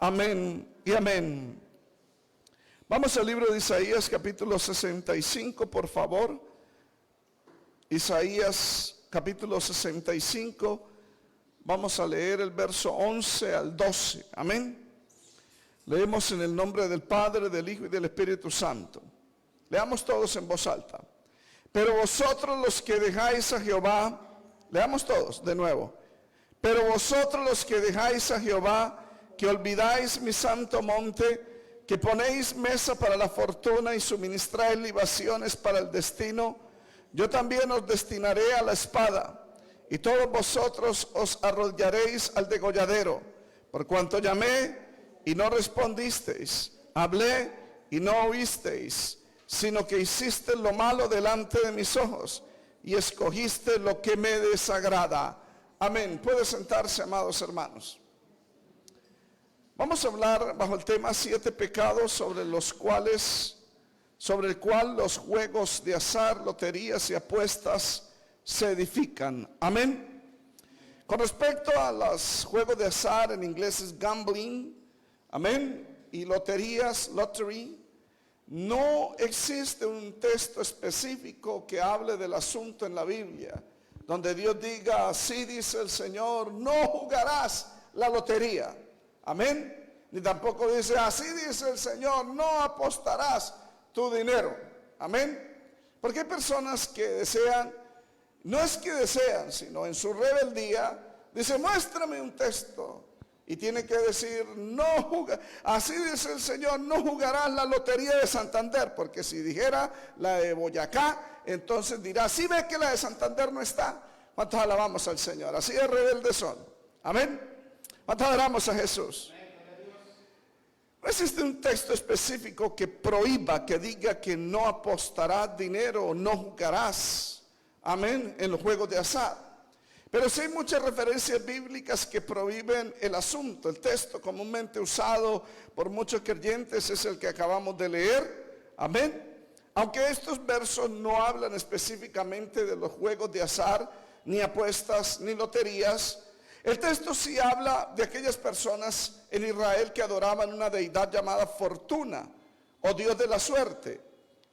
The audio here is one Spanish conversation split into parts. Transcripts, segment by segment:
Amén y amén. Vamos al libro de Isaías capítulo 65, por favor. Isaías capítulo 65. Vamos a leer el verso 11 al 12. Amén. Leemos en el nombre del Padre, del Hijo y del Espíritu Santo. Leamos todos en voz alta. Pero vosotros los que dejáis a Jehová, leamos todos de nuevo. Pero vosotros los que dejáis a Jehová, que olvidáis mi santo monte, que ponéis mesa para la fortuna y suministráis libaciones para el destino, yo también os destinaré a la espada, y todos vosotros os arrollaréis al degolladero, por cuanto llamé y no respondisteis, hablé y no oísteis, sino que hiciste lo malo delante de mis ojos, y escogiste lo que me desagrada. Amén. Puede sentarse, amados hermanos. Vamos a hablar bajo el tema 7 pecados sobre el cual los juegos de azar, loterías y apuestas se edifican. Amén. Con respecto a los juegos de azar, en inglés es gambling, amén, y loterías, lottery, no existe un texto específico que hable del asunto en la Biblia, donde Dios diga, así dice el Señor, no jugarás la lotería. Amén. Ni tampoco dice, así dice el Señor, no apostarás tu dinero. Amén. Porque hay personas que desean, no es que desean, sino en su rebeldía, dice, muéstrame un texto. Y tiene que decir, no jugarás, así dice el Señor, no jugarás la lotería de Santander. Porque si dijera la de Boyacá, entonces dirá, ¿sí ve que la de Santander no está? ¿Cuántos alabamos al Señor? Así de rebeldes son. Amén. ¿Cuántos adoramos a Jesús? No existe un texto específico que prohíba, que diga que no apostarás dinero o no jugarás, amén, en los juegos de azar. Pero sí hay muchas referencias bíblicas que prohíben el asunto. El texto comúnmente usado por muchos creyentes es el que acabamos de leer, amén. Aunque estos versos no hablan específicamente de los juegos de azar, ni apuestas, ni loterías, el texto sí habla de aquellas personas en Israel que adoraban una deidad llamada Fortuna o Dios de la suerte.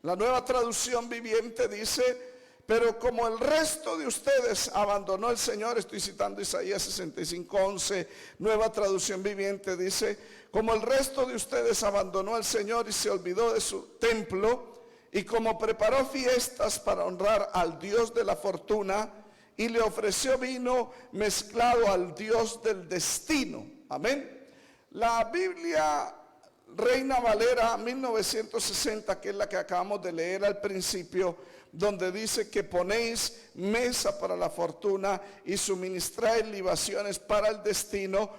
La Nueva Traducción Viviente dice, pero como el resto de ustedes abandonó el Señor, estoy citando Isaías 65:11, Nueva Traducción Viviente dice, como el resto de ustedes abandonó al Señor y se olvidó de su templo, y como preparó fiestas para honrar al Dios de la fortuna, y le ofreció vino mezclado al Dios del destino. Amén. La Biblia Reina Valera 1960, que es la que acabamos de leer al principio, donde dice que ponéis mesa para la fortuna y suministráis libaciones para el destino,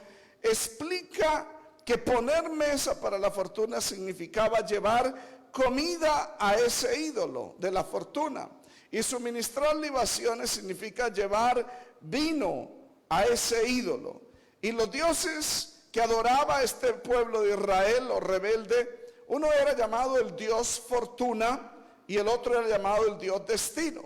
explica que poner mesa para la fortuna significaba llevar comida a ese ídolo de la fortuna. Y suministrar libaciones significa llevar vino a ese ídolo. Y los dioses que adoraba este pueblo de Israel, o rebelde, uno era llamado el dios fortuna y el otro era llamado el dios destino.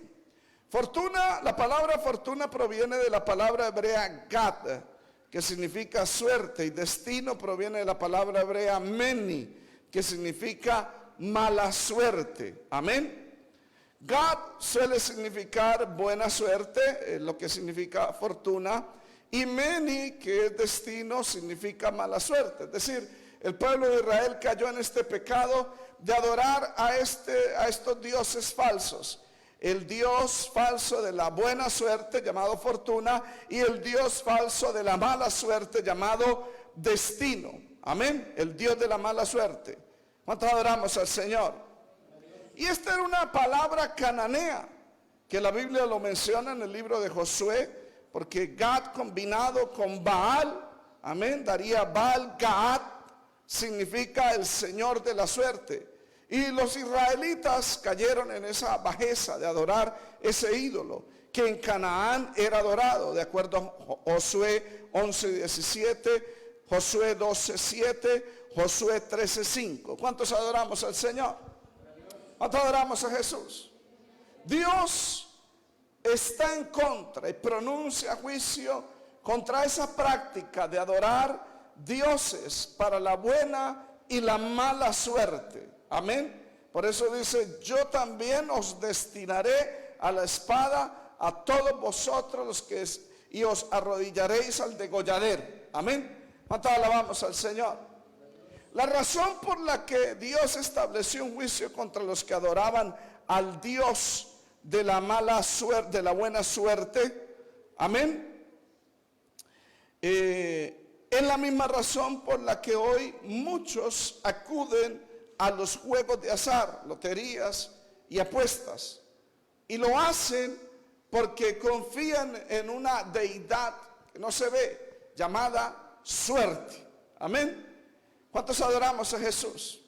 Fortuna, la palabra fortuna proviene de la palabra hebrea gad, que significa suerte, y destino proviene de la palabra hebrea meni, que significa mala suerte. Amén. Gad suele significar buena suerte, lo que significa fortuna, y meni, que es destino, significa mala suerte. Es decir, el pueblo de Israel cayó en este pecado de adorar a estos dioses falsos. El dios falso de la buena suerte, llamado fortuna, y el dios falso de la mala suerte, llamado destino. Amén. El dios de la mala suerte. ¿Cuántos adoramos al Señor? Y esta era una palabra cananea, que la Biblia lo menciona en el libro de Josué, porque Gad combinado con Baal, amén, daría Baal Gad, significa el Señor de la suerte. Y los israelitas cayeron en esa bajeza de adorar ese ídolo, que en Canaán era adorado, de acuerdo a Josué 11:17, Josué 12:7, Josué 13:5. ¿Cuántos adoramos al Señor? ¿Cuántos adoramos a Jesús? Dios está en contra y pronuncia juicio contra esa práctica de adorar dioses para la buena y la mala suerte. Amén. Por eso dice, yo también os destinaré a la espada a todos vosotros los que y os arrodillaréis al degolladero. Amén. ¿Cuánto alabamos al Señor? La razón por la que Dios estableció un juicio contra los que adoraban al Dios de la mala suerte, de la buena suerte, amén, es la misma razón por la que hoy muchos acuden a los juegos de azar, loterías y apuestas, y lo hacen porque confían en una deidad que no se ve, llamada suerte. Amén. ¿Cuántos adoramos a Jesús?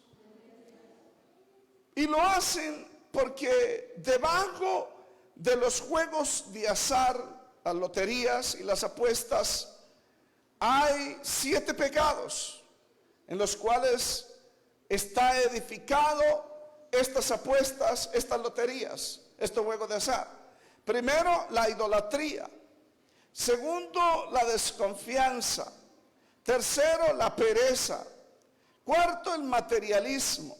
Y lo hacen porque debajo de los juegos de azar, las loterías y las apuestas, hay 7 pecados en los cuales está edificado estas apuestas, estas loterías, estos juegos de azar. Primero, la idolatría. Segundo, la desconfianza. Tercero, la pereza. Cuarto, el materialismo.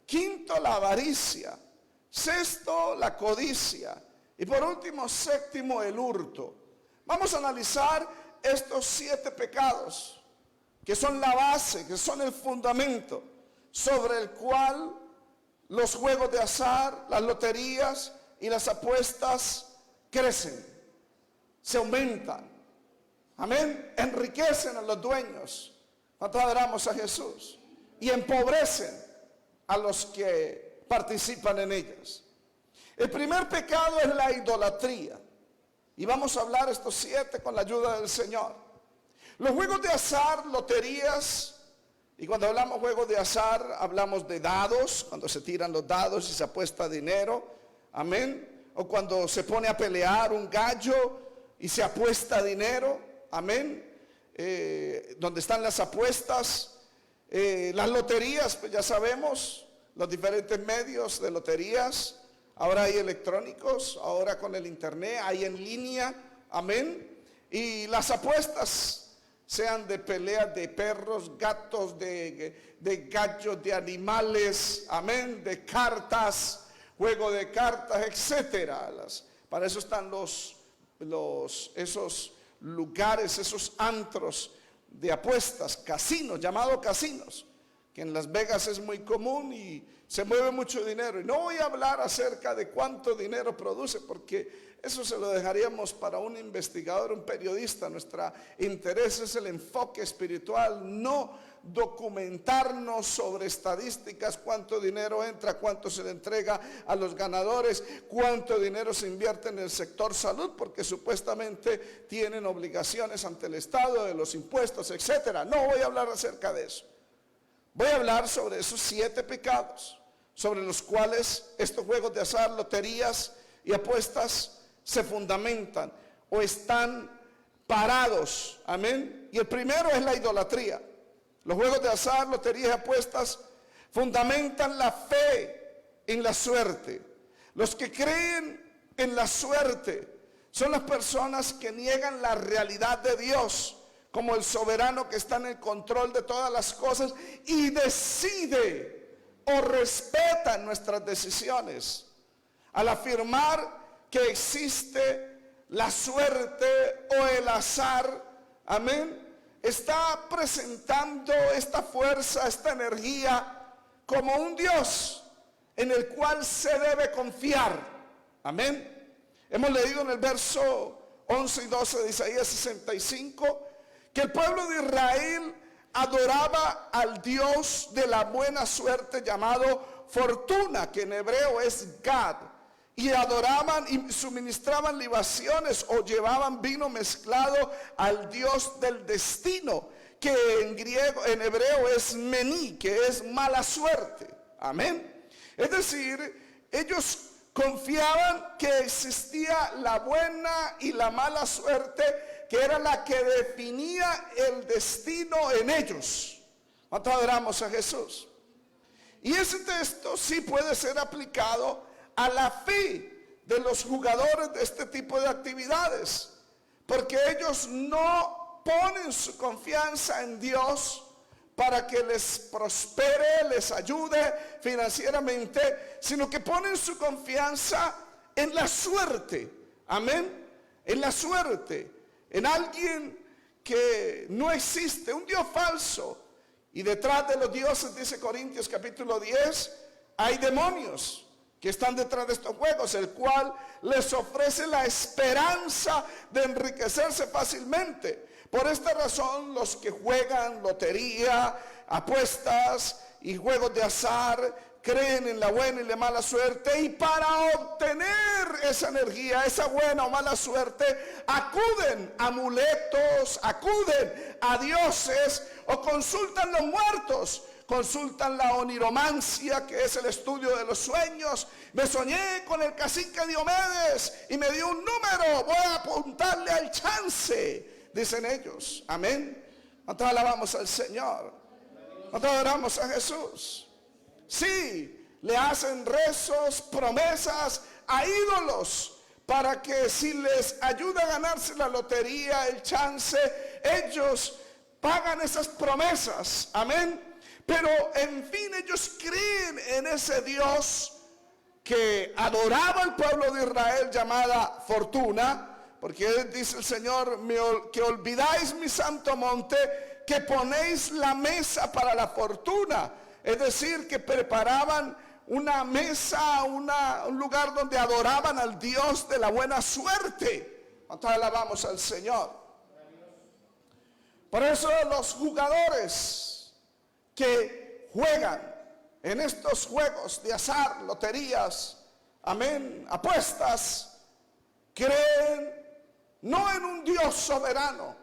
Quinto, la avaricia. Sexto, la codicia. Y por último, séptimo, el hurto. Vamos a analizar estos 7 pecados, que son la base, que son el fundamento sobre el cual los juegos de azar, las loterías y las apuestas crecen, se aumentan. Amén. Enriquecen a los dueños. ¿Cuánto adoramos a Jesús? Y empobrecen a los que participan en ellas. El primer pecado es la idolatría. Y vamos a hablar estos 7 con la ayuda del Señor. Los juegos de azar, loterías, y cuando hablamos juegos de azar, hablamos de dados, cuando se tiran los dados y se apuesta dinero. Amén. O cuando se pone a pelear un gallo y se apuesta dinero. Amén. Donde están las apuestas. Las loterías, pues ya sabemos, los diferentes medios de loterías. Ahora hay electrónicos, ahora con el internet, hay en línea. Amén. Y las apuestas, sean de peleas de perros, gatos, de gallos, de animales. Amén. De cartas, juego de cartas, etcétera. Para eso están esos lugares, esos antros de apuestas, casinos, llamados casinos, que en Las Vegas es muy común y se mueve mucho dinero. Y no voy a hablar acerca de cuánto dinero produce, porque eso se lo dejaríamos para un investigador, un periodista. Nuestro interés es el enfoque espiritual, no documentarnos sobre estadísticas, cuánto dinero entra, cuánto se le entrega a los ganadores, cuánto dinero se invierte en el sector salud, porque supuestamente tienen obligaciones ante el Estado de los impuestos, etcétera. No voy a hablar acerca de eso. Voy a hablar sobre esos 7 pecados, sobre los cuales estos juegos de azar, loterías y apuestas se fundamentan o están parados. Amén. Y el primero es la idolatría. Los juegos de azar, loterías y apuestas fundamentan la fe en la suerte. Los que creen en la suerte son las personas que niegan la realidad de Dios como el soberano que está en el control de todas las cosas y decide o respeta nuestras decisiones. Al afirmar que existe la suerte o el azar, amén, está presentando esta fuerza, esta energía como un Dios en el cual se debe confiar. Amén. Hemos leído en el verso 11 y 12 de Isaías 65 que el pueblo de Israel adoraba al Dios de la buena suerte llamado Fortuna, que en hebreo es Gad, y adoraban y suministraban libaciones o llevaban vino mezclado al Dios del destino, que en hebreo es Mení, que es mala suerte. Amén. Es decir, ellos confiaban que existía la buena y la mala suerte, que era la que definía el destino en ellos. ¿Cuánto adoramos a Jesús? Y ese texto sí puede ser aplicado a la fe de los jugadores de este tipo de actividades, porque ellos no ponen su confianza en Dios para que les prospere, les ayude financieramente, sino que ponen su confianza en la suerte. Amén. En la suerte, en alguien que no existe, un Dios falso. Y detrás de los dioses, dice Corintios capítulo 10, hay demonios que están detrás de estos juegos, el cual les ofrece la esperanza de enriquecerse fácilmente. Por esta razón, los que juegan lotería, apuestas y juegos de azar creen en la buena y la mala suerte, y para obtener esa energía, esa buena o mala suerte, acuden a amuletos, acuden a dioses o consultan los muertos, consultan la oniromancia, que es el estudio de los sueños. Me soñé con el cacique Diomedes y me dio un número, voy a apuntarle al chance, dicen ellos. Amén. Nosotros alabamos al Señor, nosotros adoramos a Jesús. Sí, le hacen rezos, promesas a ídolos para que si les ayuda a ganarse la lotería, el chance, ellos pagan esas promesas. Amén. Pero en fin, ellos creen en ese Dios que adoraba al pueblo de Israel, llamada Fortuna, porque dice el Señor, que olvidáis mi santo monte, que ponéis la mesa para la fortuna. Es decir, que preparaban una mesa, un lugar donde adoraban al Dios de la buena suerte. Nosotros alabamos al Señor. Por eso los jugadores que juegan en estos juegos de azar, loterías, amén, apuestas, creen no en un Dios soberano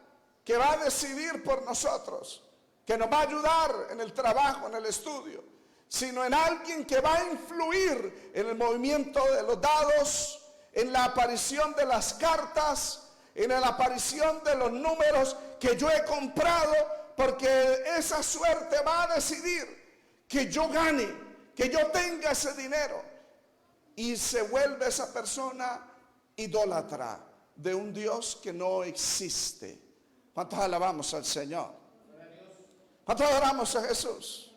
que va a decidir por nosotros, que nos va a ayudar en el trabajo, en el estudio, sino en alguien que va a influir en el movimiento de los dados, en la aparición de las cartas, en la aparición de los números que yo he comprado, porque esa suerte va a decidir que yo gane, que yo tenga ese dinero. Y se vuelve esa persona idólatra de un Dios que no existe. ¿Cuántos alabamos al Señor? ¿Cuántos adoramos a Jesús?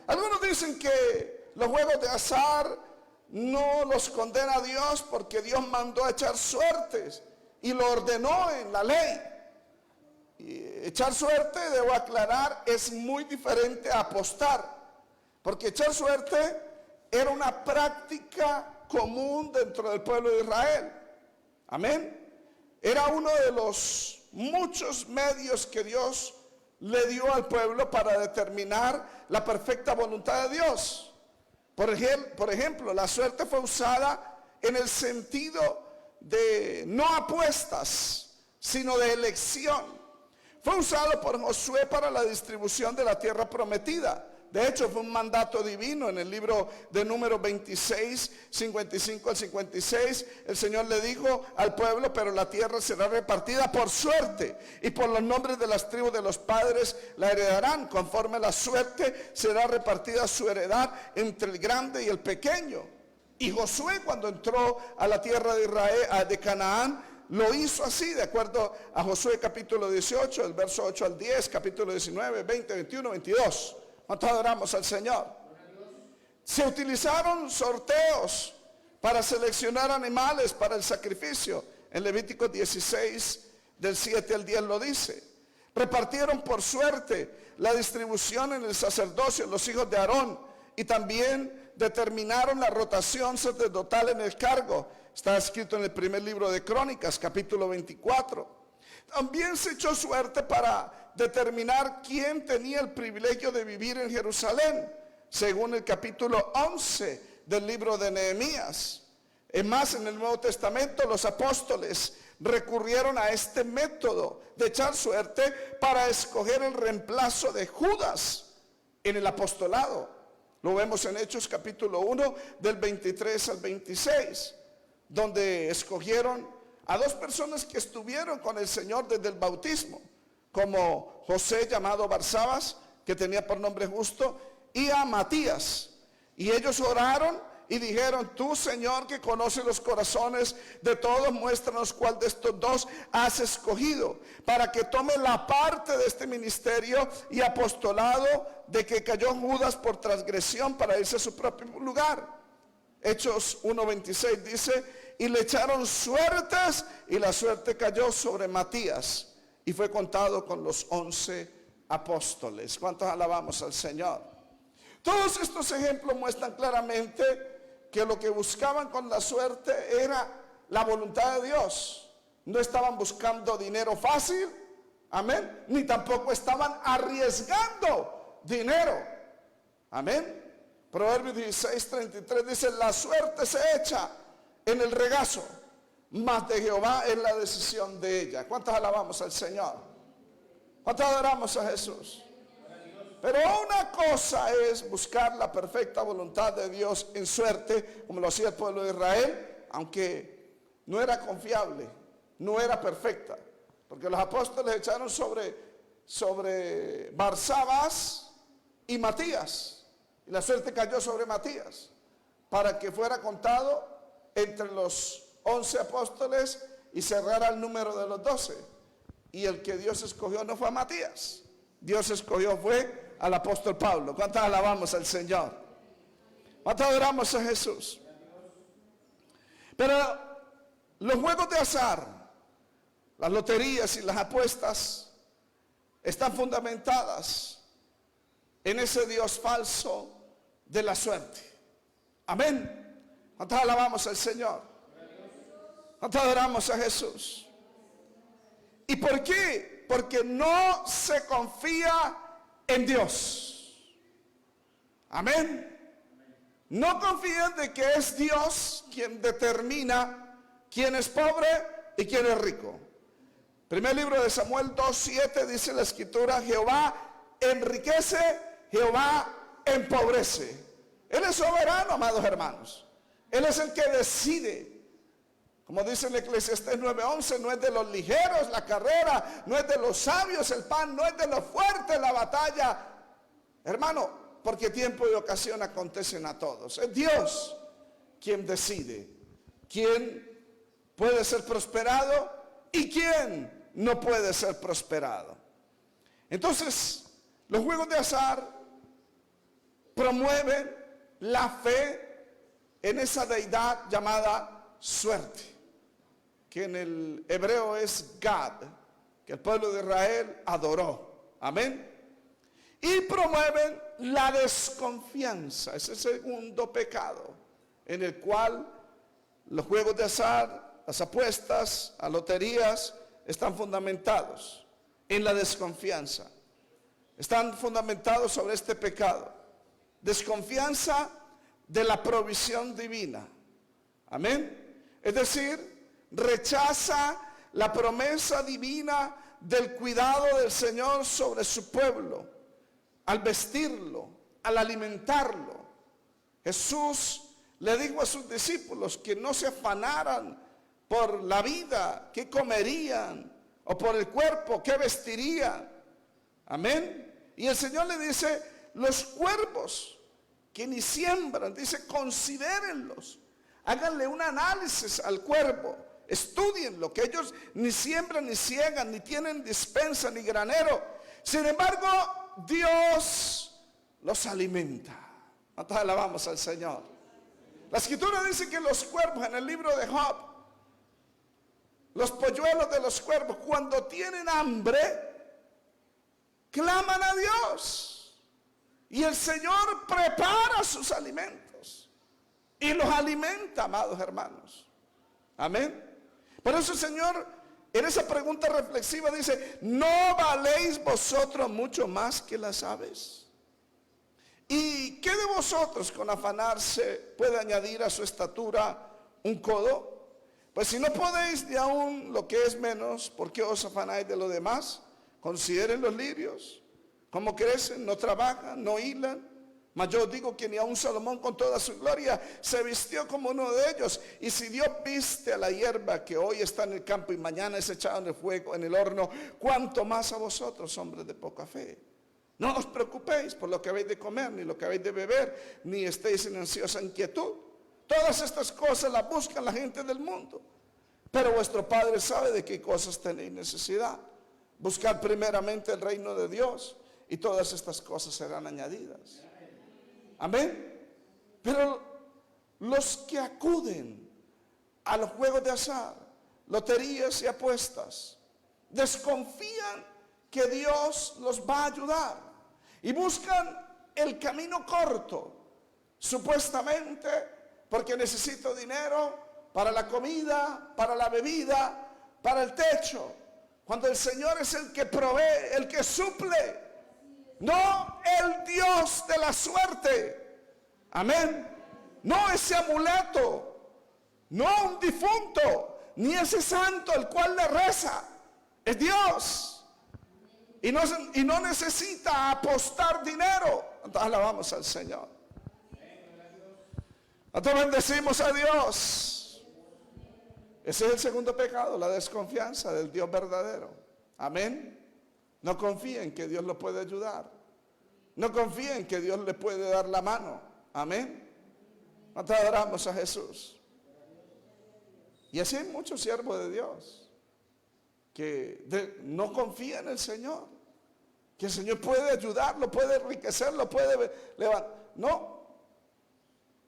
Algunos dicen que los juegos de azar no los condena Dios porque Dios mandó a echar suertes y lo ordenó en la ley. Y echar suerte, debo aclarar, es muy diferente a apostar, porque echar suerte era una práctica común dentro del pueblo de Israel. Amén. Era uno de los muchos medios que Dios le dio al pueblo para determinar la perfecta voluntad de Dios. Por ejemplo, la suerte fue usada en el sentido de no apuestas, sino de elección. Fue usado por Josué para la distribución de la tierra prometida. De hecho, fue un mandato divino en el libro de Números 26, 55 al 56. El Señor le dijo al pueblo, pero la tierra será repartida por suerte, y por los nombres de las tribus de los padres la heredarán. Conforme a la suerte será repartida su heredad entre el grande y el pequeño. Y Josué, cuando entró a la tierra de Israel, de Canaán, lo hizo así, de acuerdo a Josué capítulo 18, el verso 8 al 10, capítulo 19, 20, 21, 22. ¿Cuántos adoramos al Señor? Se utilizaron sorteos para seleccionar animales para el sacrificio. En Levítico 16, del 7 al 10 lo dice. Repartieron por suerte la distribución en el sacerdocio los hijos de Aarón, y también determinaron la rotación sacerdotal en el cargo. Está escrito en el primer libro de Crónicas, capítulo 24. También se echó suerte para determinar quién tenía el privilegio de vivir en Jerusalén, según el capítulo 11 del libro de Nehemías. Es más, en el Nuevo Testamento los apóstoles recurrieron a este método de echar suerte para escoger el reemplazo de Judas en el apostolado. Lo vemos en Hechos capítulo 1 del 23 al 26, donde escogieron a dos personas que estuvieron con el Señor desde el bautismo, como José, llamado Barsabas, que tenía por nombre Justo, y a Matías. Y ellos oraron y dijeron: tú, Señor, que conoces los corazones de todos, muéstranos cuál de estos dos has escogido para que tome la parte de este ministerio y apostolado de que cayó Judas por transgresión para irse a su propio lugar. Hechos 1:26 dice: y le echaron suertes, y la suerte cayó sobre Matías, y fue contado con los 11 apóstoles. ¿Cuántos alabamos al Señor? Todos estos ejemplos muestran claramente que lo que buscaban con la suerte era la voluntad de Dios. No estaban buscando dinero fácil, amén, ni tampoco estaban arriesgando dinero, amén. Proverbios 16:33 dice: la suerte se echa en el regazo, mas de Jehová es la decisión de ella. ¿Cuántos alabamos al Señor? ¿Cuántos adoramos a Jesús? Pero una cosa es buscar la perfecta voluntad de Dios en suerte, como lo hacía el pueblo de Israel, aunque no era confiable, no era perfecta, porque los apóstoles echaron sobre Barsabás y Matías, y la suerte cayó sobre Matías, para que fuera contado entre los 11 apóstoles y cerrara el número de los 12. Y el que Dios escogió no fue a Matías, Dios escogió fue al apóstol Pablo. ¿Cuántos alabamos al Señor? ¿Cuántos adoramos a Jesús? Pero los juegos de azar, las loterías y las apuestas están fundamentadas en ese Dios falso de la suerte. Amén. ¿Cuántos alabamos al Señor? ¿Cuántos adoramos a Jesús? ¿Y por qué? Porque no se confía en Dios. Amén. No confíen de que es Dios quien determina quién es pobre y quién es rico. Primer libro de Samuel 2:7 dice la escritura: Jehová enriquece, Jehová empobrece. Él es soberano, amados hermanos. Él es el que decide. Como dice en Eclesiastés 9:11, no es de los ligeros la carrera, no es de los sabios el pan, no es de los fuertes la batalla. Hermano, porque tiempo y ocasión acontecen a todos. Es Dios quien decide quién puede ser prosperado y quién no puede ser prosperado. Entonces, los juegos de azar promueven la fe en esa deidad llamada suerte, que en el hebreo es Gad, que el pueblo de Israel adoró. Amén. Y promueven la desconfianza, ese segundo pecado en el cual los juegos de azar, las apuestas, las loterías están fundamentados en la desconfianza. Están fundamentados sobre este pecado. Desconfianza de la provisión divina. Amén. Es decir, rechaza la promesa divina del cuidado del Señor sobre su pueblo, al vestirlo, al alimentarlo. Jesús le dijo a sus discípulos que no se afanaran por la vida, qué comerían, o por el cuerpo, qué vestirían. Amén. Y el Señor le dice: los cuervos que ni siembran, dice, considérenlos, háganle un análisis al cuervo, estudienlo, que ellos ni siembran, ni ciegan, ni tienen despensa, ni granero. Sin embargo, Dios los alimenta. ¿Cuántos alabamos al Señor? La escritura dice que los cuervos, en el libro de Job, los polluelos de los cuervos, cuando tienen hambre, claman a Dios. Y el Señor prepara sus alimentos y los alimenta, amados hermanos. Amén. Por eso el Señor, en esa pregunta reflexiva, dice: ¿no valéis vosotros mucho más que las aves? ¿Y qué de vosotros con afanarse puede añadir a su estatura un codo? Pues si no podéis ni aún lo que es menos, ¿por qué os afanáis de lo demás? Consideren los lirios, cómo crecen, no trabajan, no hilan. Mas yo digo que ni aun Salomón con toda su gloria se vistió como uno de ellos. Y si Dios viste a la hierba que hoy está en el campo y mañana es echada en el fuego, en el horno, ¿cuánto más a vosotros, hombres de poca fe? No os preocupéis por lo que habéis de comer, ni lo que habéis de beber, ni estéis en ansiosa inquietud. Todas estas cosas las buscan la gente del mundo. Pero vuestro Padre sabe de qué cosas tenéis necesidad. Buscar primeramente el reino de Dios y todas estas cosas serán añadidas. Amén. Pero los que acuden a los juegos de azar, loterías y apuestas, desconfían que Dios los va a ayudar y buscan el camino corto, supuestamente porque necesito dinero para la comida, para la bebida, para el techo, cuando el Señor es el que provee, el que suple, no el Dios de la suerte. Amén. No ese amuleto, no un difunto, ni ese santo el cual le reza. Es Dios. Y no necesita apostar dinero. Entonces alabamos al Señor. Entonces bendecimos a Dios. Ese es el segundo pecado, la desconfianza del Dios verdadero. Amén. No confíen que Dios lo puede ayudar. No confíen que Dios le puede dar la mano. Amén. Nosotros adoramos a Jesús. Y así hay muchos siervos de Dios que no confían en el Señor. Que el Señor puede ayudarlo, puede enriquecerlo, puede levantar. No.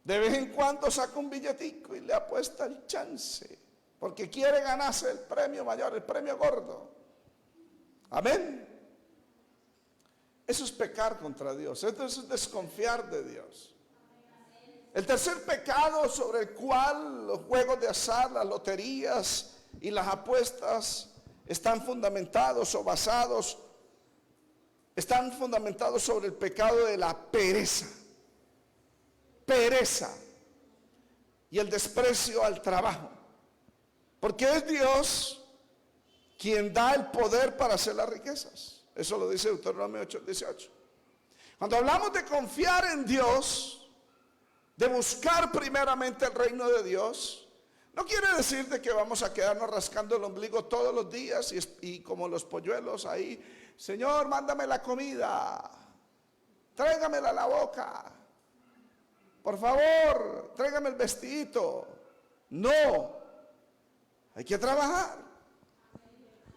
De vez en cuando saca un billetico y le apuesta el chance. Porque quiere ganarse el premio mayor, el premio gordo. Amén. Eso es pecar contra Dios. Eso es desconfiar de Dios. El tercer pecado sobre el cual los juegos de azar, las loterías y las apuestas están fundamentados o basados, están fundamentados sobre el pecado de la pereza. Pereza y el desprecio al trabajo. Porque es Dios quien da el poder para hacer las riquezas. Eso lo dice Deuteronomio 8:18. Cuando hablamos de confiar en Dios, de buscar primeramente el reino de Dios, no quiere decir de que vamos a quedarnos rascando el ombligo todos los días y como los polluelos ahí, Señor, mándame la comida, tráigamela a la boca, por favor, tráigame el vestidito. No, hay que trabajar.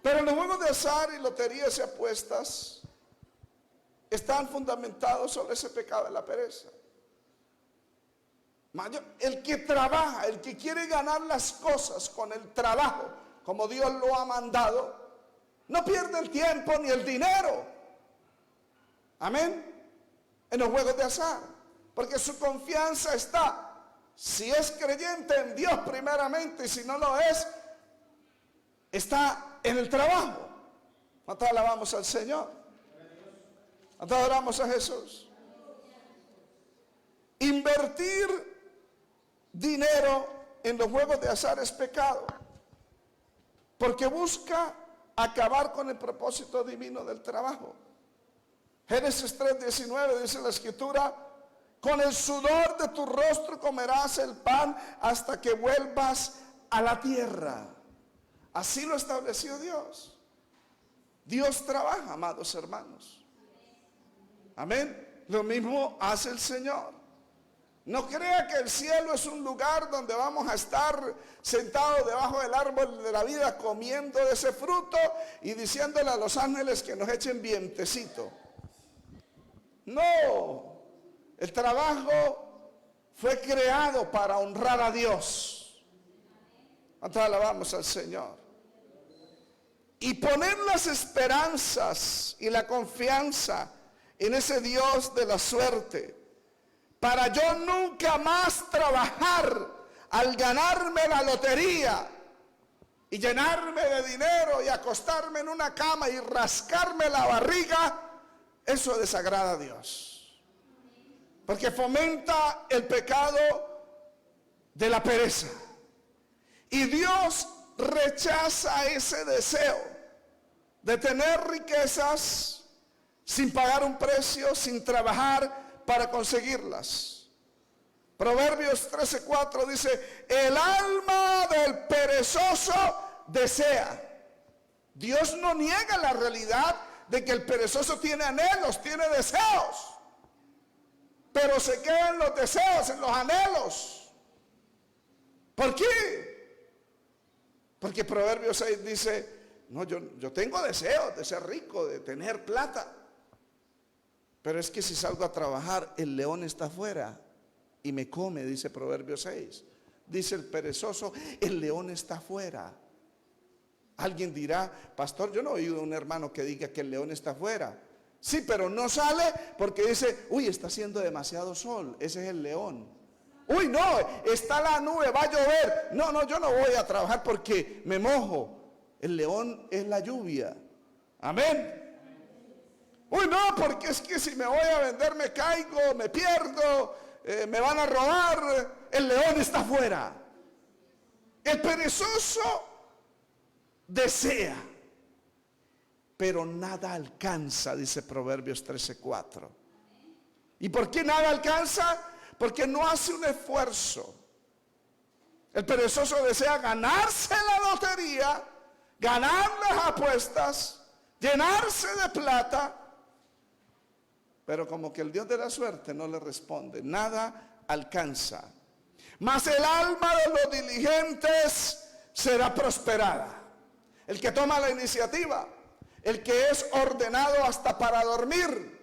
Pero los juegos de azar y loterías y apuestas están fundamentados sobre ese pecado de la pereza. El que trabaja, el que quiere ganar las cosas con el trabajo, como Dios lo ha mandado, no pierde el tiempo ni el dinero. Amén. En los juegos de azar. Porque su confianza está, si es creyente en Dios primeramente, y si no lo es, está en el trabajo. Nosotros alabamos al Señor. Nosotros adoramos a Jesús. Invertir dinero en los juegos de azar es pecado, porque busca acabar con el propósito divino del trabajo. Génesis 3:19 dice la escritura: con el sudor de tu rostro comerás el pan hasta que vuelvas a la tierra. Así lo estableció Dios. Dios trabaja, amados hermanos. Amén. Lo mismo hace el Señor. No crea que el cielo es un lugar donde vamos a estar sentados debajo del árbol de la vida comiendo de ese fruto y diciéndole a los ángeles que nos echen vientecito. No, el trabajo fue creado para honrar a Dios. Nosotros alabamos al Señor. Y poner las esperanzas y la confianza en ese Dios de la suerte, para yo nunca más trabajar al ganarme la lotería y llenarme de dinero y acostarme en una cama y rascarme la barriga, eso desagrada a Dios. Porque fomenta el pecado de la pereza. Y Dios rechaza ese deseo de tener riquezas sin pagar un precio, sin trabajar para conseguirlas. Proverbios 13:4 dice: el alma del perezoso desea. Dios no niega la realidad de que el perezoso tiene anhelos, tiene deseos, pero se quedan los deseos, en los anhelos. ¿Por qué? Porque Proverbios 6 dice, no, yo tengo deseos de ser rico, de tener plata. Pero es que si salgo a trabajar, el león está afuera y me come, dice Proverbios 6. Dice el perezoso, el león está afuera. Alguien dirá, pastor, yo no he oído a un hermano que diga que el león está afuera. Sí, pero no sale porque dice, uy, está haciendo demasiado sol, ese es el león. Uy, no, está la nube, va a llover. No, yo no voy a trabajar porque me mojo. El león es la lluvia. Amén. Uy, no, porque es que si me voy a vender me caigo, me pierdo, me van a robar. El león está afuera. El perezoso desea, pero nada alcanza, dice Proverbios 13:4. ¿Y por qué nada alcanza? Porque no hace un esfuerzo. El perezoso desea ganarse la lotería, ganar las apuestas, llenarse de plata, pero como que el Dios de la suerte no le responde, nada alcanza. Mas el alma de los diligentes será prosperada. El que toma la iniciativa, el que es ordenado hasta para dormir,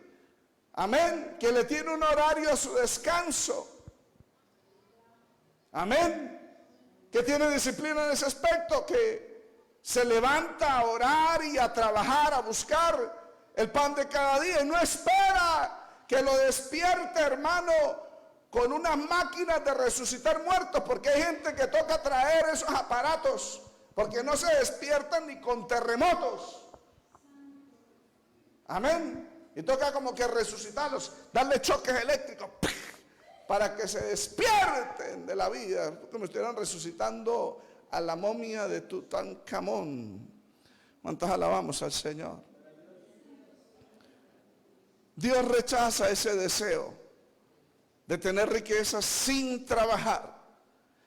amén, que le tiene un horario a su descanso, amén, que tiene disciplina en ese aspecto, que se levanta a orar y a trabajar, a buscar el pan de cada día y no espera que lo despierte, hermano, con unas máquinas de resucitar muertos, porque hay gente que toca traer esos aparatos porque no se despiertan ni con terremotos. Amén. Y toca como que resucitarlos, darle choques eléctricos para que se despierten de la vida, como si estuvieran resucitando a la momia de Tutankamón. ¿Cuántas alabamos al Señor? Dios rechaza ese deseo de tener riquezas sin trabajar.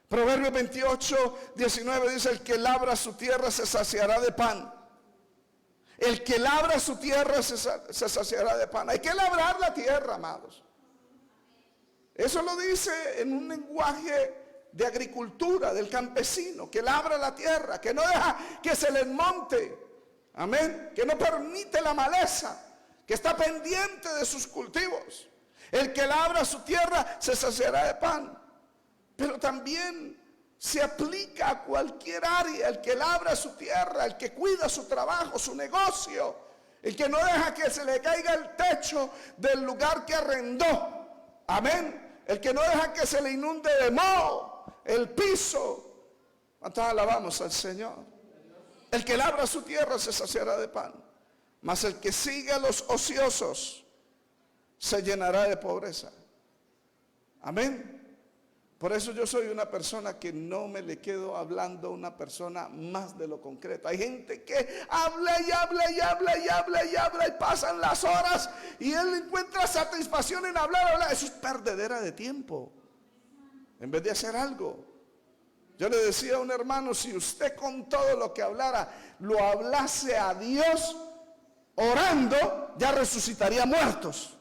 Proverbios 28:19 dice, el que labra su tierra se saciará de pan. El que labra su tierra se saciará de pan. Hay que labrar la tierra, amados. Eso lo dice en un lenguaje de agricultura, del campesino, que labra la tierra, que no deja que se le monte. Amén. Que no permite la maleza, que está pendiente de sus cultivos. El que labra su tierra se saciará de pan. Pero también se aplica a cualquier área. El que labra su tierra, el que cuida su trabajo, su negocio, el que no deja que se le caiga el techo del lugar que arrendó. Amén. El que no deja que se le inunde de moho el piso. ¿Cuántos alabamos al Señor? El que labra su tierra se saciará de pan. Mas el que sigue a los ociosos se llenará de pobreza. Amén. Por eso yo soy una persona que no me le quedo hablando a una persona más de lo concreto. Hay gente que habla y habla y habla y habla y habla y pasan las horas y él encuentra satisfacción en hablar. Eso es perdedera de tiempo en vez de hacer algo. Yo le decía a un hermano, si usted con todo lo que hablara lo hablase a Dios orando, ya resucitaría muertos.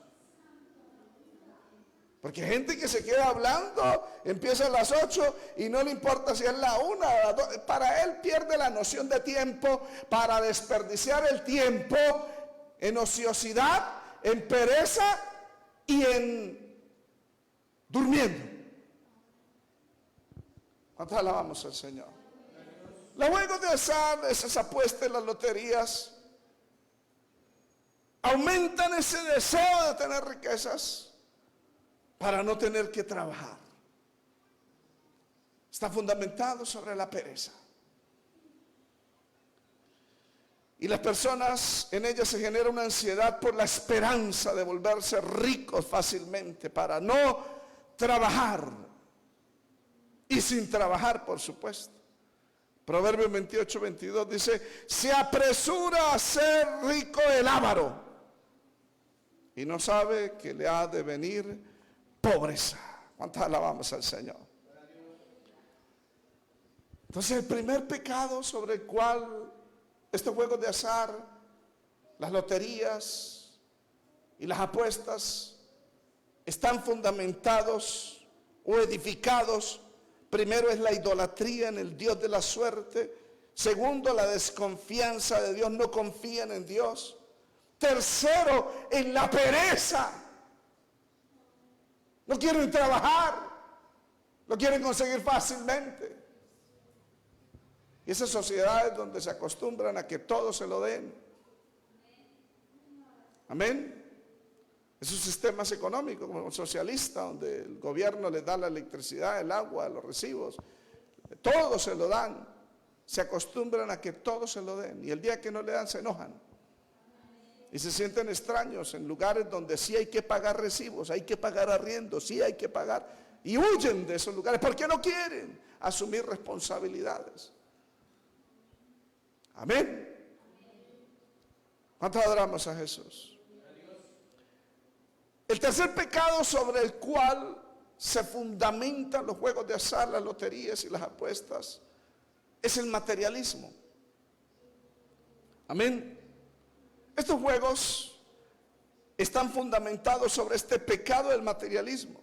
Porque hay gente que se queda hablando, empieza a las 8 y no le importa si es la 1 o la 2. Para él pierde la noción de tiempo, para desperdiciar el tiempo en ociosidad, en pereza y en durmiendo. ¿Cuántos alabamos al Señor? Los juegos de azar, esas apuestas en las loterías, aumentan ese deseo de tener riquezas para no tener que trabajar. Está fundamentado sobre la pereza. Y las personas, en ellas se genera una ansiedad por la esperanza de volverse ricos fácilmente, para no trabajar. Y sin trabajar, por supuesto. Proverbios 28:22 dice, se apresura a ser rico el avaro y no sabe que le ha de venir pobreza. ¿Cuántas alabamos al Señor? Entonces el primer pecado sobre el cual estos juegos de azar, las loterías y las apuestas están fundamentados o edificados Primero es la idolatría en el Dios de la suerte. Segundo, la desconfianza de Dios, no confían en Dios. Tercero, en la pereza. No quieren trabajar, lo quieren conseguir fácilmente. Y esas sociedades donde se acostumbran a que todo se lo den. Amén. Esos sistemas económicos como socialista, donde el gobierno les da la electricidad, el agua, los recibos, todo se lo dan. Se acostumbran a que todo se lo den. Y el día que no le dan se enojan. Y se sienten extraños en lugares donde sí hay que pagar recibos, hay que pagar arriendo, sí hay que pagar. Y huyen de esos lugares porque no quieren asumir responsabilidades. Amén. ¿Cuántos adoramos a Jesús? El tercer pecado sobre el cual se fundamentan los juegos de azar, las loterías y las apuestas es el materialismo. Amén. Estos juegos están fundamentados sobre este pecado del materialismo,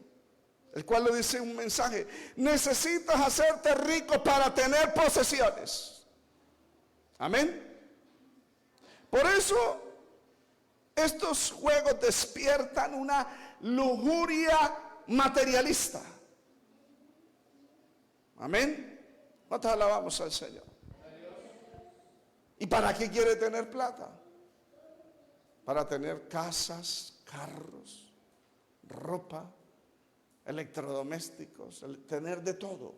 el cual le dice un mensaje: necesitas hacerte rico para tener posesiones. Amén. Por eso estos juegos despiertan una lujuria materialista. Amén. ¿Cuántos alabamos al Señor? ¿Y para qué quiere tener plata? Para tener casas, carros, ropa, electrodomésticos, tener de todo.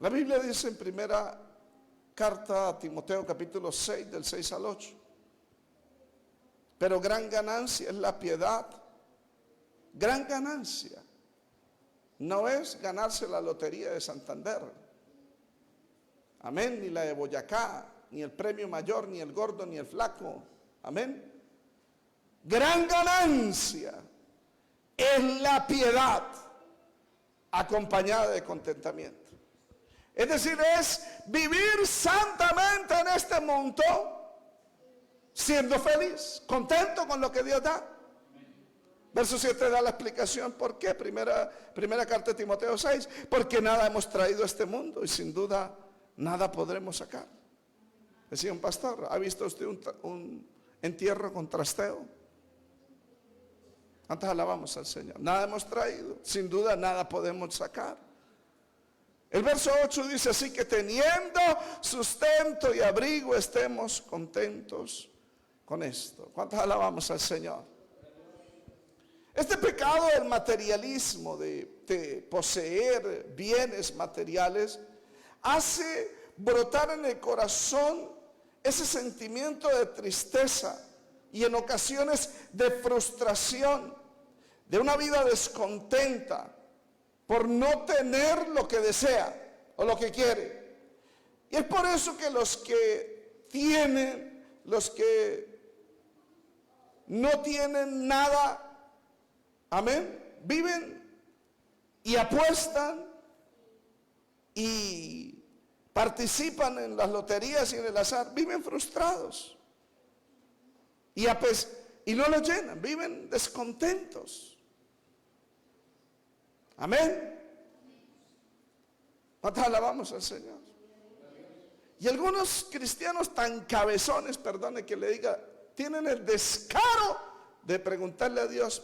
La Biblia dice en primera carta a Timoteo capítulo 6 del 6 al 8: pero gran ganancia es la piedad. Gran ganancia no es ganarse la lotería de Santander, amén, ni la de Boyacá, ni el premio mayor, ni el gordo, ni el flaco, amén. Gran ganancia es la piedad acompañada de contentamiento. Es decir, es vivir santamente en este mundo, siendo feliz, contento con lo que Dios da. Verso 7 da la explicación por qué. Primera carta de Timoteo 6: porque nada hemos traído a este mundo y sin duda nada podremos sacar. Decía un pastor: ¿ha visto usted un entierro con trasteo? Antes alabamos al Señor. Nada hemos traído, sin duda nada podemos sacar. El verso 8 dice: así que teniendo sustento y abrigo estemos contentos con esto. ¿Cuántos alabamos al Señor? Este pecado del materialismo, de poseer bienes materiales, hace brotar en el corazón ese sentimiento de tristeza y en ocasiones de frustración, de una vida descontenta por no tener lo que desea o lo que quiere. Y es por eso que los que tienen, los que no tienen nada, amén, viven y apuestan y participan en las loterías y en el azar, viven frustrados y no lo llenan, viven descontentos. Amén. ¿Cuántos alabamos al Señor? Y algunos cristianos tan cabezones, perdone que le diga, tienen el descaro de preguntarle a Dios: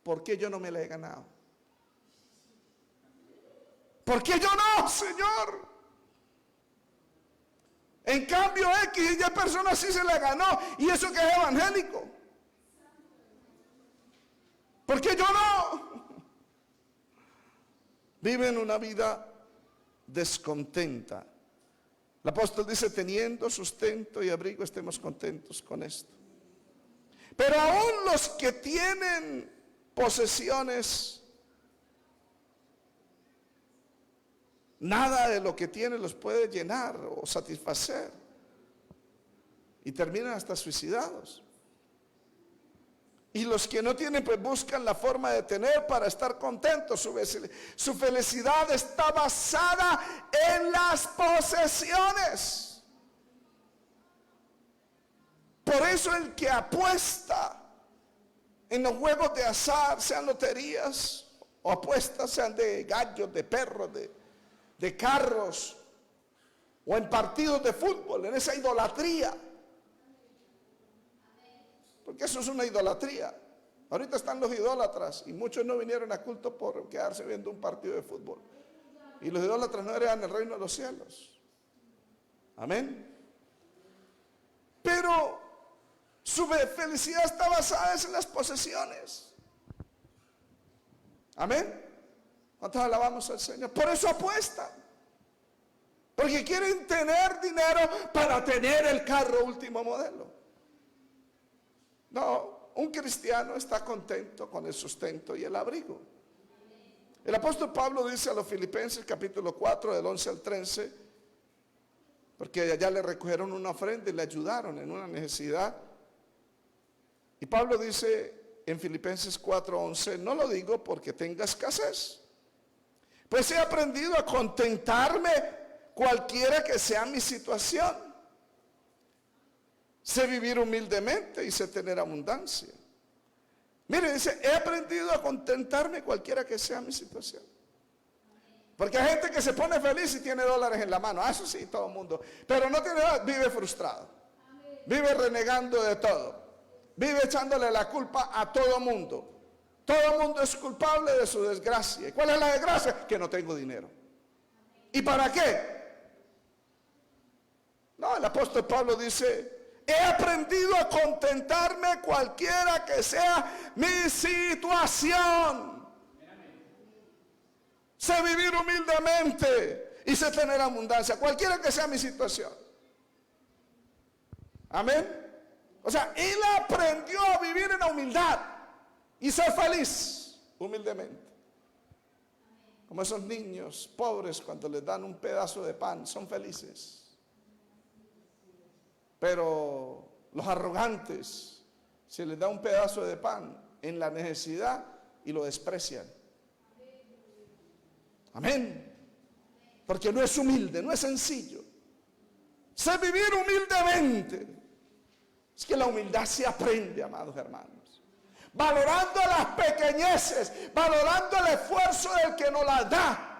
¿por qué yo no me la he ganado? ¿Por qué yo no, Señor? En cambio X y Y persona sí se la ganó, y eso que es evangélico. ¿Por qué yo no? Viven una vida descontenta. El apóstol dice: teniendo sustento y abrigo estemos contentos con esto. Pero aún los que tienen posesiones, nada de lo que tienen los puede llenar o satisfacer, y terminan hasta suicidados. Y los que no tienen, pues buscan la forma de tener para estar contentos. Su felicidad está basada en las posesiones. Por eso el que apuesta en los juegos de azar, sean loterías o apuestas sean de gallos, de perros, de carros, o en partidos de fútbol, en esa idolatría. Porque eso es una idolatría. Ahorita están los idólatras y muchos no vinieron a culto por quedarse viendo un partido de fútbol. Y los idólatras no heredan el reino de los cielos. Amén. Pero su felicidad está basada en las posesiones. Amén. ¿Cuántos alabamos al Señor? Por eso apuestan. Porque quieren tener dinero para tener el carro último modelo. No, un cristiano está contento con el sustento y el abrigo. El apóstol Pablo dice a los Filipenses capítulo 4 del 11 al 13, porque allá le recogieron una ofrenda y le ayudaron en una necesidad. Y Pablo dice en Filipenses 4:11, no lo digo porque tenga escasez, pues he aprendido a contentarme cualquiera que sea mi situación. Sé vivir humildemente y sé tener abundancia. Mire, dice, he aprendido a contentarme cualquiera que sea mi situación. Porque hay gente que se pone feliz y tiene dólares en la mano. Ah, eso sí, todo el mundo. Pero no tiene nada, vive frustrado. Vive renegando de todo. Vive echándole la culpa a todo el mundo. Todo el mundo es culpable de su desgracia. ¿Y cuál es la desgracia? Que no tengo dinero. ¿Y para qué? No, el apóstol Pablo dice, he aprendido a contentarme cualquiera que sea mi situación. Sé vivir humildemente y sé tener abundancia, cualquiera que sea mi situación. Amén. O sea, él aprendió a vivir en la humildad y ser feliz humildemente. Como esos niños pobres cuando les dan un pedazo de pan, son felices. Pero los arrogantes, se les da un pedazo de pan en la necesidad y lo desprecian. Amén. Porque no es humilde, no es sencillo. Sé vivir humildemente. Es que la humildad se aprende, amados hermanos. Valorando las pequeñeces, valorando el esfuerzo del que nos las da.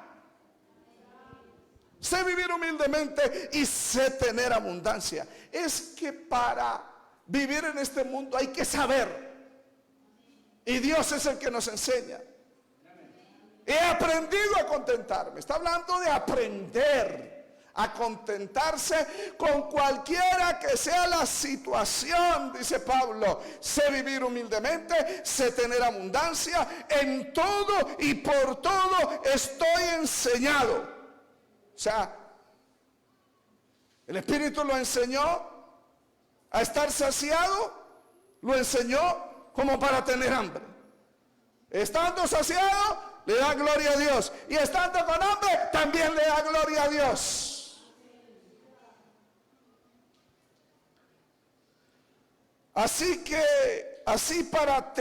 Sé vivir humildemente y sé tener abundancia. Es que para vivir en este mundo hay que saber. Y Dios es el que nos enseña. He aprendido a contentarme. Está hablando de aprender a contentarse con cualquiera que sea la situación, dice Pablo. Sé vivir humildemente, sé tener abundancia. En todo y por todo estoy enseñado. O sea, el Espíritu lo enseñó a estar saciado, lo enseñó como para tener hambre. Estando saciado, le da gloria a Dios. Y estando con hambre, también le da gloria a Dios. Así para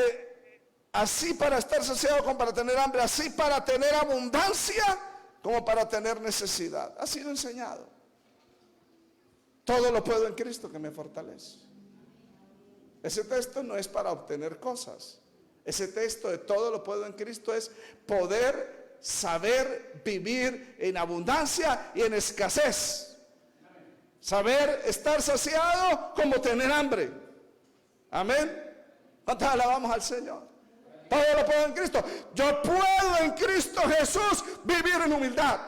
estar saciado como para tener hambre, así para tener abundancia como para tener necesidad. Ha sido enseñado. Todo lo puedo en Cristo que me fortalece. Ese texto no es para obtener cosas. Ese texto de todo lo puedo en Cristo es poder saber vivir en abundancia y en escasez. Saber estar saciado como tener hambre. Amén. ¿Cuántos alabamos al Señor? Todo lo puedo en Cristo. Yo puedo en Cristo Jesús vivir en humildad.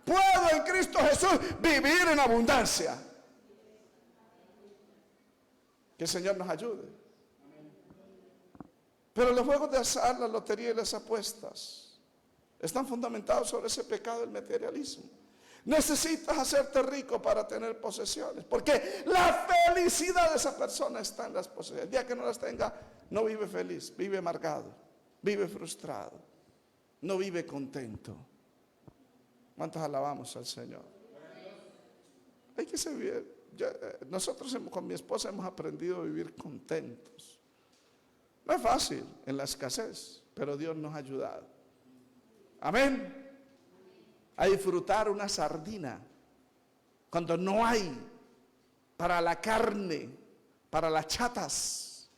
Puedo en Cristo Jesús vivir en abundancia. Que el Señor nos ayude. Pero los juegos de azar, la lotería y las apuestas están fundamentados sobre ese pecado del materialismo. Necesitas hacerte rico para tener posesiones, porque la felicidad de esa persona está en las posesiones. El día que no las tenga, no vive feliz, vive amargado, vive frustrado, no vive contento. ¿Cuántos alabamos al Señor? Hay que ser bien. Nosotros con mi esposa hemos aprendido a vivir contentos. No es fácil en la escasez, pero Dios nos ha ayudado. Amén. A disfrutar una sardina cuando no hay para la carne, para las chatas.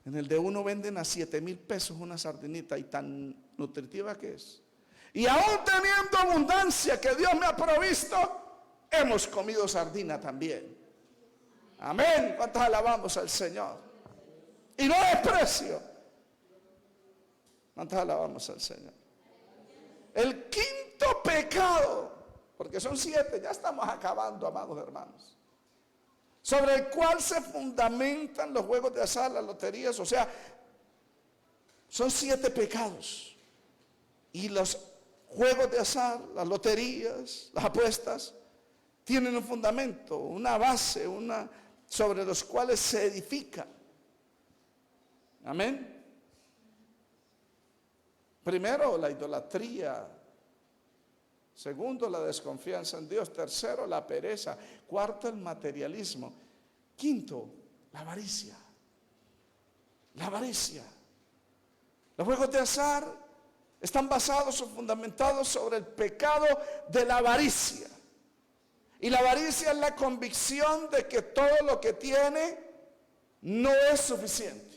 En el de uno venden a 7,000 pesos una sardinita, y tan nutritiva que es. Y aún teniendo abundancia que Dios me ha provisto, hemos comido sardina también. Amén. ¿Cuántos alabamos al Señor? Y no desprecio. ¿Cuántos alabamos al Señor? El quinto pecado, porque son 7, ya estamos acabando, amados hermanos, sobre el cual se fundamentan los juegos de azar, las loterías. O sea, son 7 pecados. Y los juegos de azar, las loterías, las apuestas, tienen un fundamento, una base, sobre los cuales se edifica. Amén. Primero, la idolatría. Segundo, la desconfianza en Dios. Tercero, la pereza. Cuarto, el materialismo. Quinto, la avaricia. La avaricia. Los juegos de azar están basados o fundamentados sobre el pecado de la avaricia. Y la avaricia es la convicción de que todo lo que tiene no es suficiente.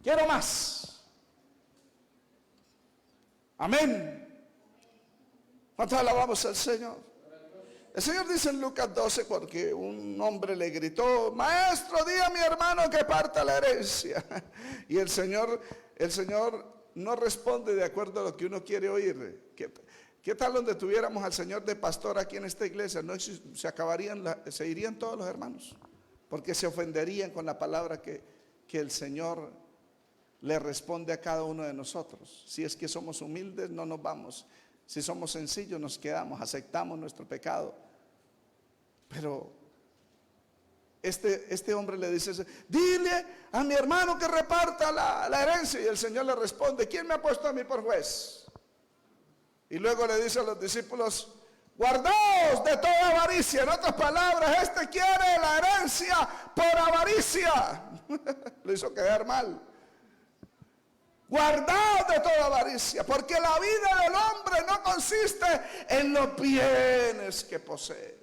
Quiero más. Amén. ¿Cuántos alabamos al Señor? El Señor dice en Lucas 12, porque un hombre le gritó: maestro, di a mi hermano que parta la herencia. Y el Señor no responde de acuerdo a lo que uno quiere oír. ¿Qué tal donde tuviéramos al Señor de pastor aquí en esta iglesia? No, se irían todos los hermanos, porque se ofenderían con la palabra que el Señor le responde a cada uno de nosotros. Si es que somos humildes, no nos vamos. Si somos sencillos, nos quedamos, aceptamos nuestro pecado. Pero este hombre le dice: dile a mi hermano que reparta la herencia. Y el Señor le responde: ¿quién me ha puesto a mí por juez? Y luego le dice a los discípulos: guardaos de toda avaricia. En otras palabras, este quiere la herencia por avaricia. Lo hizo quedar mal. Guardaos de toda avaricia, porque la vida del hombre no consiste en los bienes que posee.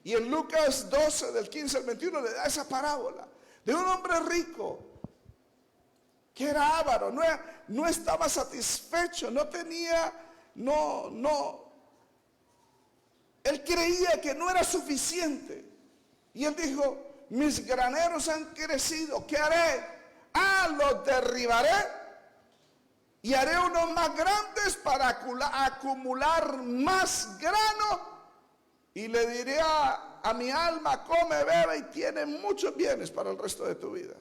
Y en Lucas 12, del 15 al 21, le da esa parábola de un hombre rico que era avaro, no estaba satisfecho, él creía que no era suficiente. Y él dijo: mis graneros han crecido, ¿qué haré? Los derribaré y haré unos más grandes para acumular más grano. Y le diré a mi alma: come, bebe y tiene muchos bienes para el resto de tu vida.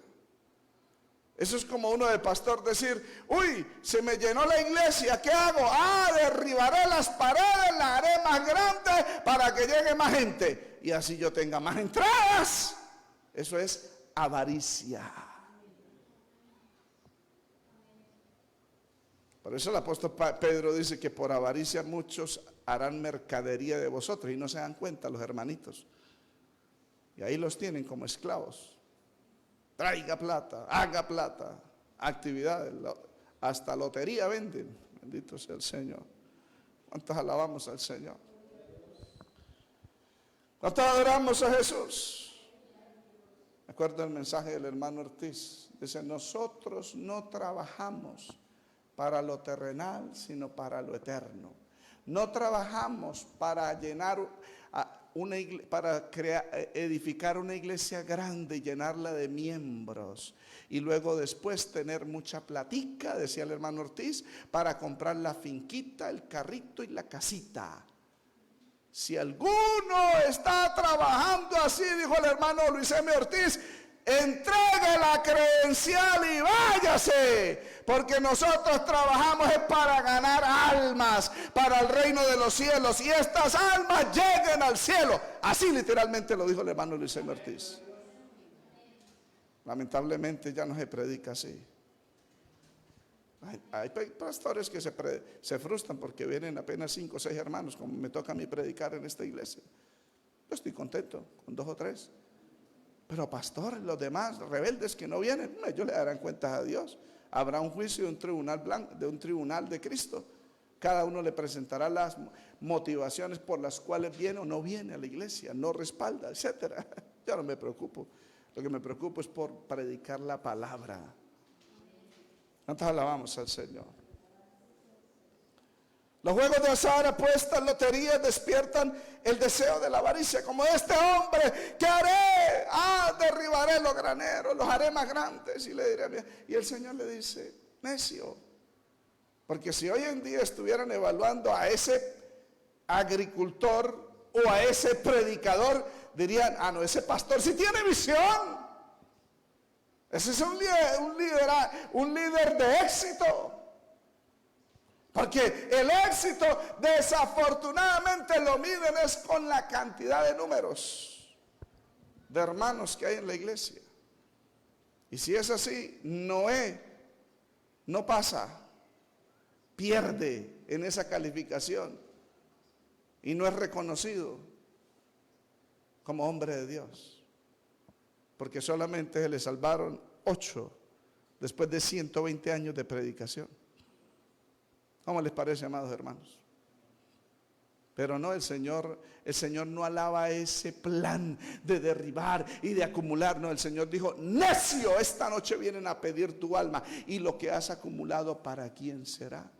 Eso es como uno de pastor decir: uy, se me llenó la iglesia, ¿qué hago? Derribaré las paredes, la haré más grande para que llegue más gente y así yo tenga más entradas. Eso es avaricia. Por eso el apóstol Pedro dice que por avaricia muchos harán mercadería de vosotros y no se dan cuenta los hermanitos. Y ahí los tienen como esclavos. Traiga plata, haga plata, actividades, hasta lotería venden. Bendito sea el Señor. ¿Cuántos alabamos al Señor? ¿Cuántos adoramos a Jesús? Me acuerdo el mensaje del hermano Ortiz. Dice: nosotros no trabajamos para lo terrenal, sino para lo eterno. No trabajamos para edificar una iglesia grande y llenarla de miembros y luego después tener mucha platica, decía el hermano Ortiz, para comprar la finquita, el carrito y la casita. Si alguno está trabajando así, dijo el hermano Luis M. Ortiz, entregue la credencial y váyase, porque nosotros trabajamos es para ganar almas para el reino de los cielos, y estas almas lleguen al cielo. Así literalmente lo dijo el hermano Luis M. Ortiz. Lamentablemente ya no se predica así. Hay pastores que se frustran porque vienen apenas 5 o 6 hermanos, como me toca a mí predicar en esta iglesia. Yo estoy contento con 2 o 3. Pero pastores, los demás rebeldes que no vienen, ellos le darán cuentas a Dios. Habrá un juicio de un tribunal de Cristo. Cada uno le presentará las motivaciones por las cuales viene o no viene a la iglesia, no respalda, etcétera. Yo no me preocupo. Lo que me preocupo es por predicar la palabra. ¿Cuántos alabamos al Señor? Los juegos de azar, apuestas, loterías despiertan el deseo de la avaricia. Como este hombre, ¿qué haré? Derribaré los graneros, los haré más grandes. Y el Señor le dice, necio. Porque si hoy en día estuvieran evaluando a ese agricultor o a ese predicador, dirían, no, ese pastor sí tiene visión. Ese es un líder de éxito. Porque el éxito desafortunadamente lo miden es con la cantidad de números de hermanos que hay en la iglesia. Y si es así, Noé no pasa, pierde en esa calificación y no es reconocido como hombre de Dios. Porque solamente se le salvaron 8 después de 120 años de predicación. ¿Cómo les parece, amados hermanos? Pero no, el Señor no alaba ese plan de derribar y de acumular. No, el Señor dijo, necio, esta noche vienen a pedir tu alma. Y lo que has acumulado, ¿para quién será?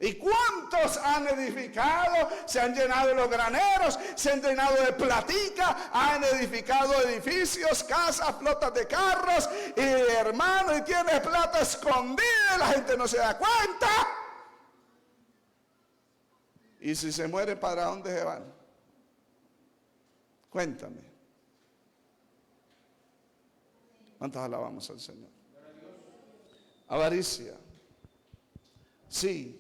¿Y cuántos han edificado? Se han llenado los graneros, se han llenado de platica, han edificado edificios, casas, flotas de carros, y hermano, y tiene plata escondida, la gente no se da cuenta. Y si se muere, ¿para dónde se van? Cuéntame. ¿Cuántos alabamos al Señor? Avaricia. Sí.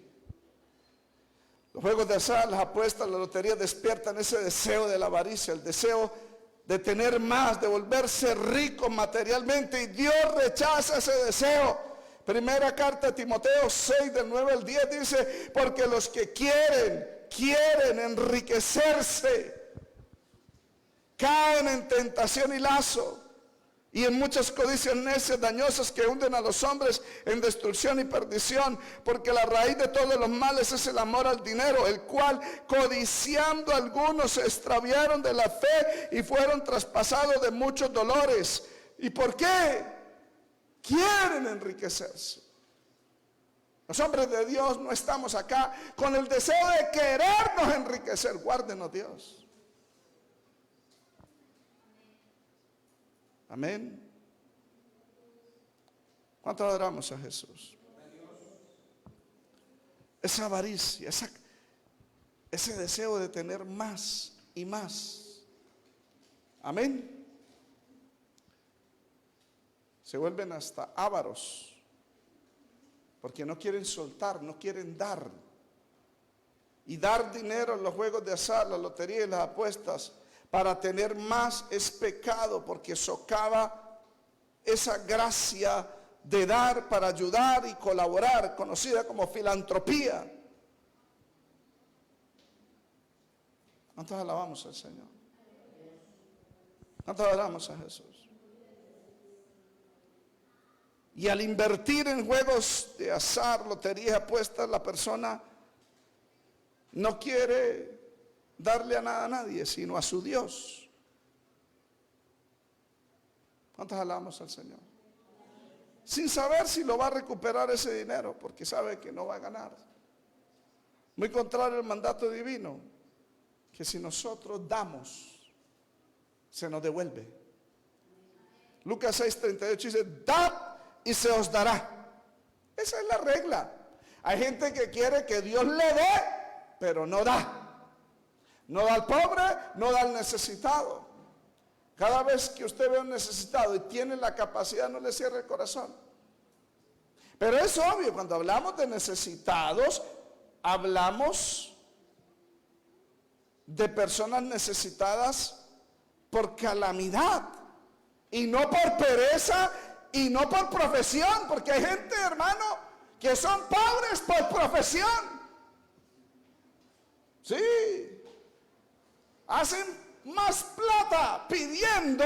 Los juegos de azar, las apuestas, la lotería despiertan ese deseo de la avaricia, el deseo de tener más, de volverse rico materialmente, y Dios rechaza ese deseo. Primera carta de Timoteo 6, del 9 al 10 dice, porque los que quieren enriquecerse, caen en tentación y lazo, y en muchas codicias necias, dañosas, que hunden a los hombres en destrucción y perdición, porque la raíz de todos los males es el amor al dinero, el cual, codiciando algunos, se extraviaron de la fe y fueron traspasados de muchos dolores. ¿Y por qué? Quieren enriquecerse. Los hombres de Dios no estamos acá con el deseo de querernos enriquecer. Guárdenos, Dios. Amén. ¿Cuánto adoramos a Jesús? Esa avaricia, ese deseo de tener más y más. Amén. Se vuelven hasta ávaros, porque no quieren soltar, no quieren dar. Y dar dinero en los juegos de azar, la lotería y las apuestas para tener más es pecado, porque socava esa gracia de dar para ayudar y colaborar, conocida como filantropía. ¿Cuántos alabamos al Señor? ¿Cuántos adoramos a Jesús? Y al invertir en juegos de azar, loterías, apuestas, la persona no quiere darle a nada a nadie, sino a su Dios. ¿Cuántos alabamos al Señor? Sin saber si lo va a recuperar ese dinero, porque sabe que no va a ganar. Muy contrario al mandato divino, que si nosotros damos, se nos devuelve. Lucas 6:38 dice, dad y se os dará. Esa es la regla. Hay gente que quiere que Dios le dé, pero no da. No da al pobre, no da al necesitado. Cada vez que usted ve a un necesitado y tiene la capacidad, no le cierre el corazón. Pero es obvio, cuando hablamos de necesitados, hablamos de personas necesitadas por calamidad, y no por pereza, y no por profesión, porque hay gente, hermano, que son pobres por profesión. Sí. Hacen más plata pidiendo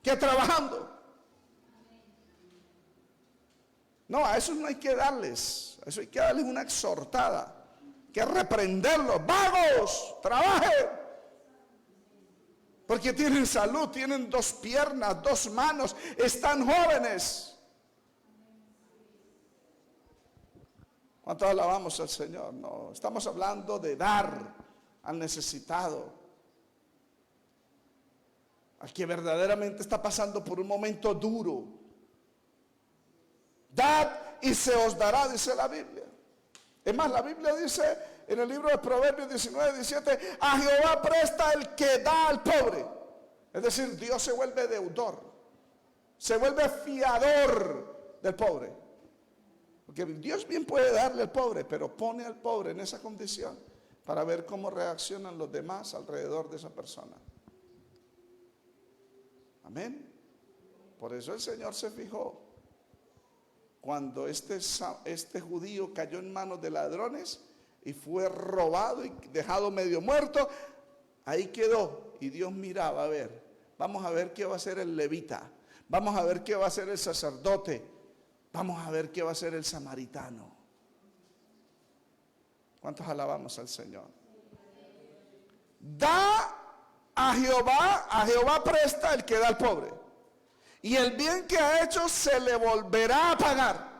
que trabajando. No, a eso no hay que darles. A eso hay que darles una exhortada. Hay que reprenderlos. Vagos, trabajen. porque tienen salud, tienen 2 piernas, 2 manos, están jóvenes. ¿Cuánto alabamos al Señor? No, estamos hablando de dar al necesitado, al que verdaderamente está pasando por un momento duro. Dad y se os dará, dice la Biblia. Es más, la Biblia dice en el libro de Proverbios 19:17, a Jehová presta el que da al pobre. Es decir, Dios se vuelve deudor, se vuelve fiador del pobre. Porque Dios bien puede darle al pobre, pero pone al pobre en esa condición para ver cómo reaccionan los demás alrededor de esa persona. Amén. Por eso el Señor se fijó. Cuando este judío cayó en manos de ladrones y fue robado y dejado medio muerto, ahí quedó. Y Dios miraba, a ver, vamos a ver qué va a hacer el levita, vamos a ver qué va a hacer el sacerdote, vamos a ver qué va a hacer el samaritano. ¿Cuántos alabamos al Señor? Da a Jehová presta el que da al pobre, y el bien que ha hecho se le volverá a pagar.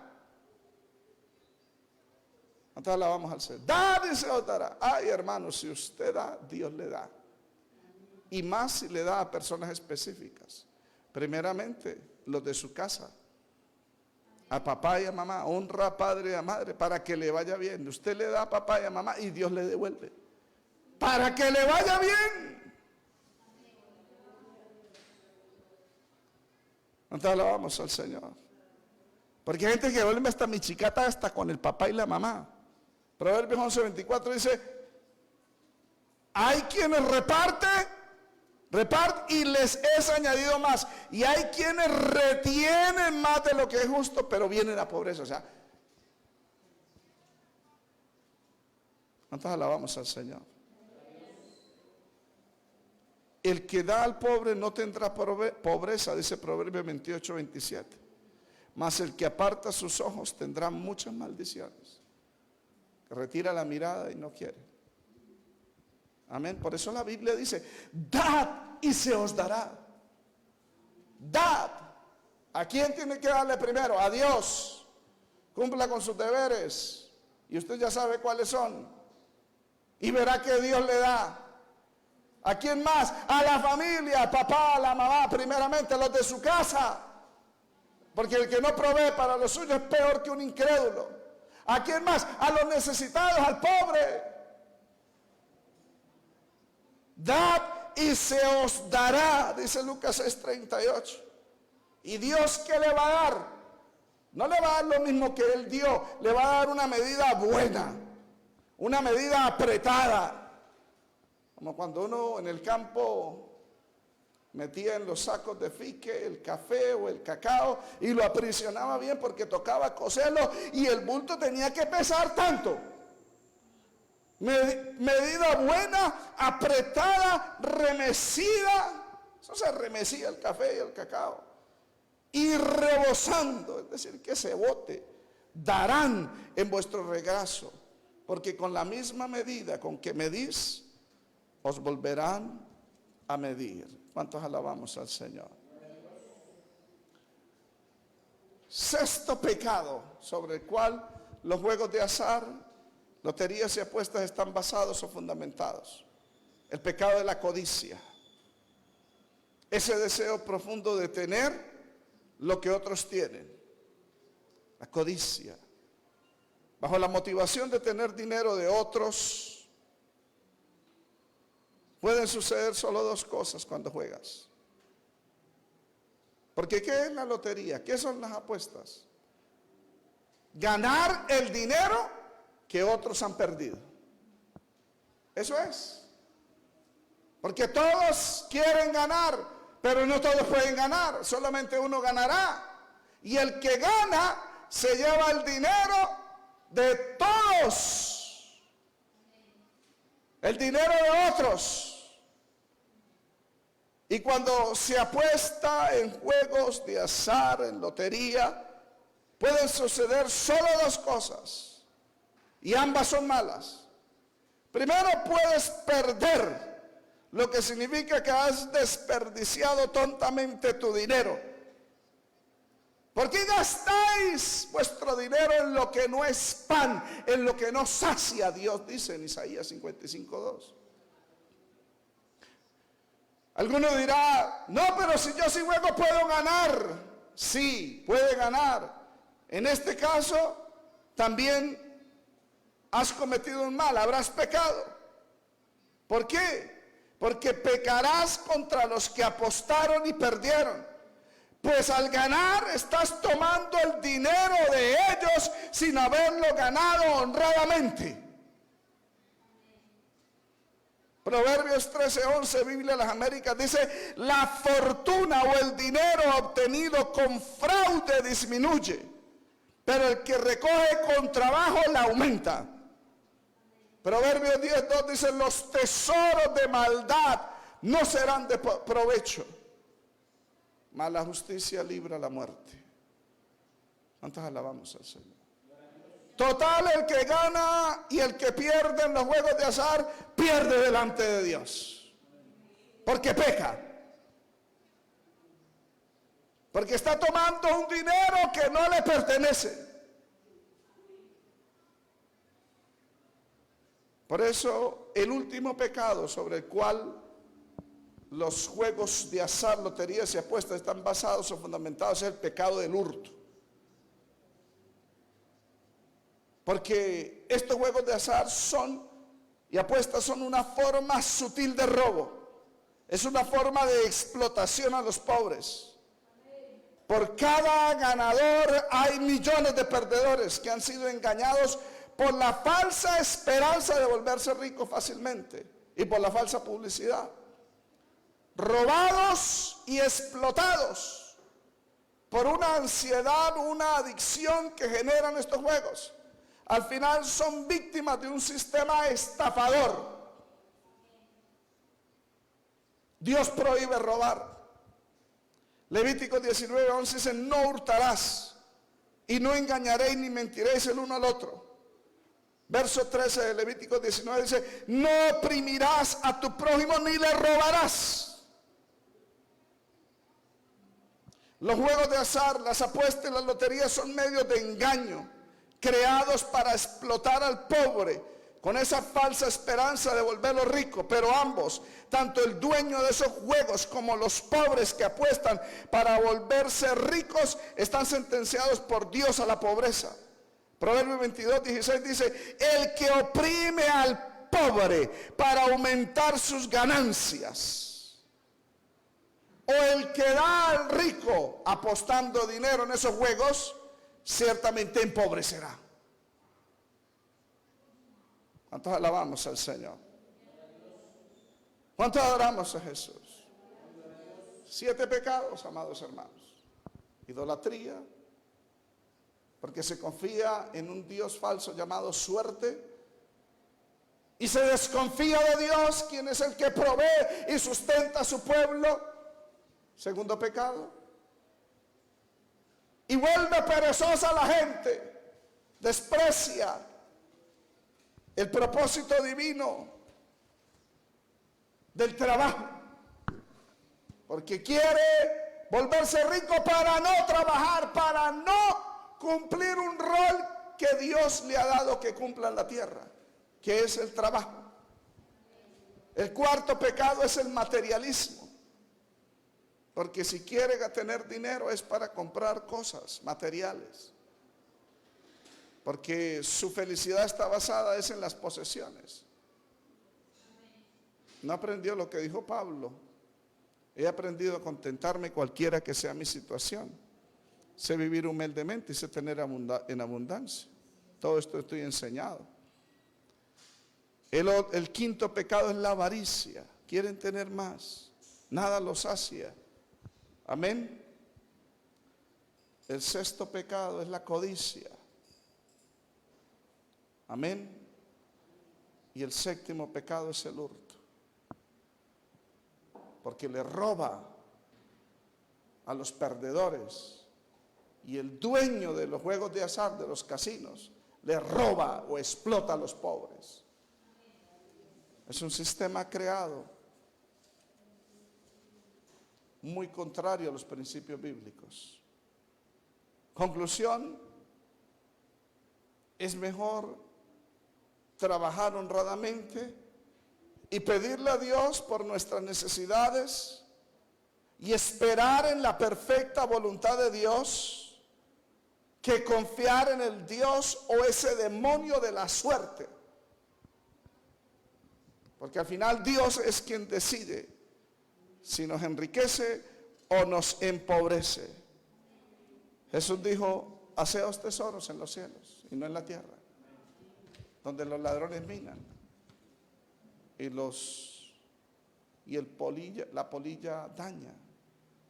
¿Cuántos alabamos al Señor? Da y se os dará. Ay, hermanos, si usted da, Dios le da. Y más si le da a personas específicas. Primeramente, los de su casa. A papá y a mamá. Honra a padre y a madre para que le vaya bien. Usted le da a papá y a mamá y Dios le devuelve. Para que le vaya bien. ¿Cuántos alabamos al Señor? Porque hay gente que vuelve hasta mi chicata hasta con el papá y la mamá. Proverbios 11:24 dice, hay quienes reparte y les es añadido más, y hay quienes retienen más de lo que es justo, pero viene la pobreza. O sea, ¿cuántos alabamos al Señor? El que da al pobre no tendrá pobreza, dice Proverbios 28:27. Mas el que aparta sus ojos tendrá muchas maldiciones. Que retira la mirada y no quiere. Amén. Por eso la Biblia dice, dad y se os dará. Dad. ¿A quién tiene que darle primero? A Dios. Cumpla con sus deberes. Y usted ya sabe cuáles son. Y verá que Dios le da. ¿A quién más? A la familia, al papá, a la mamá, primeramente a los de su casa. Porque el que no provee para los suyos es peor que un incrédulo. ¿A quién más? A los necesitados, al pobre. Dad y se os dará, dice Lucas 6:38. ¿Y Dios qué le va a dar? No le va a dar lo mismo que Él dio, le va a dar una medida buena, una medida apretada. Como cuando uno en el campo metía en los sacos de fique el café o el cacao y lo aprisionaba bien porque tocaba coserlo y el bulto tenía que pesar tanto. Medida buena, apretada, remecida. Eso se remecía el café y el cacao. Y rebosando, es decir, que se bote. Darán en vuestro regazo, porque con la misma medida con que medís, os volverán a medir. ¿Cuántos alabamos al Señor? Sexto pecado sobre el cual los juegos de azar, loterías y apuestas están basados o fundamentados. El pecado de la codicia. Ese deseo profundo de tener lo que otros tienen. La codicia. Bajo la motivación de tener dinero de otros, pueden suceder solo 2 cosas cuando juegas. Porque ¿qué es la lotería? ¿Qué son las apuestas? Ganar el dinero que otros han perdido. Eso es. Porque todos quieren ganar, pero no todos pueden ganar. Solamente uno ganará. Y el que gana se lleva el dinero de todos. El dinero de otros. Y cuando se apuesta en juegos de azar, en lotería, pueden suceder solo 2 cosas. Y ambas son malas. Primero, puedes perder lo que significa que has desperdiciado tontamente tu dinero. ¿Por qué gastáis vuestro dinero en lo que no es pan, en lo que no sacia? Dios dice en Isaías 55:2. Alguno dirá, no, pero si yo sin juego puedo ganar. Sí, puede ganar. En este caso, también has cometido un mal, habrás pecado. ¿Por qué? Porque pecarás contra los que apostaron y perdieron. Pues al ganar estás tomando el dinero de ellos sin haberlo ganado honradamente. Proverbios 13:11, Biblia de las Américas, dice: la fortuna o el dinero obtenido con fraude disminuye, pero el que recoge con trabajo la aumenta. Proverbios 10:2 dice: los tesoros de maldad no serán de provecho, mas la justicia libra la muerte. ¿Cuántos alabamos al Señor? Total, el que gana y el que pierde en los juegos de azar, pierde delante de Dios. Porque peca. Porque está tomando un dinero que no le pertenece. Por eso, el último pecado sobre el cual los juegos de azar, loterías y apuestas están basados o fundamentados es el pecado del hurto. Porque estos juegos de azar y apuestas son una forma sutil de robo. Es una forma de explotación a los pobres. Por cada ganador hay millones de perdedores que han sido engañados por la falsa esperanza de volverse ricos fácilmente y por la falsa publicidad. Robados y explotados por una ansiedad, una adicción que generan estos juegos. Al final son víctimas de un sistema estafador. Dios prohíbe robar. Levítico 19:11 dice: no hurtarás y no engañaréis ni mentiréis el uno al otro. Verso 13 de Levítico 19 dice: no oprimirás a tu prójimo ni le robarás. Los juegos de azar, las apuestas y las loterías son medios de engaño creados para explotar al pobre con esa falsa esperanza de volverlo rico. Pero ambos, tanto el dueño de esos juegos como los pobres que apuestan para volverse ricos, están sentenciados por Dios a la pobreza. Proverbios 22:16 dice: el que oprime al pobre para aumentar sus ganancias, o el que da al rico apostando dinero en esos juegos, ciertamente empobrecerá. ¿Cuántos alabamos al Señor? ¿Cuántos adoramos a Jesús? 7 pecados, amados hermanos. Idolatría, porque se confía en un Dios falso llamado suerte, y se desconfía de Dios, quien es el que provee y sustenta a su pueblo. Segundo pecado. Y vuelve perezosa a la gente, desprecia el propósito divino del trabajo, porque quiere volverse rico para no trabajar, para no cumplir un rol que Dios le ha dado que cumpla en la tierra, que es el trabajo. El cuarto pecado es el materialismo. Porque si quiere tener dinero es para comprar cosas materiales. Porque su felicidad está basada en las posesiones. No aprendió lo que dijo Pablo: he aprendido a contentarme cualquiera que sea mi situación. Sé vivir humildemente y sé tener en abundancia. Todo esto estoy enseñado. El quinto pecado es la avaricia. Quieren tener más. Nada los sacia. Amén. El sexto pecado es la codicia. Amén. Y el séptimo pecado es el hurto. Porque le roba a los perdedores. Y el dueño de los juegos de azar, de los casinos, le roba o explota a los pobres. Es un sistema creado muy contrario a los principios bíblicos. Conclusión, es mejor trabajar honradamente y pedirle a Dios por nuestras necesidades y esperar en la perfecta voluntad de Dios que confiar en el Dios o ese demonio de la suerte. Porque al final Dios es quien decide si nos enriquece o nos empobrece. Jesús dijo, haceos tesoros en los cielos y no en la tierra, donde los ladrones minan y la polilla daña.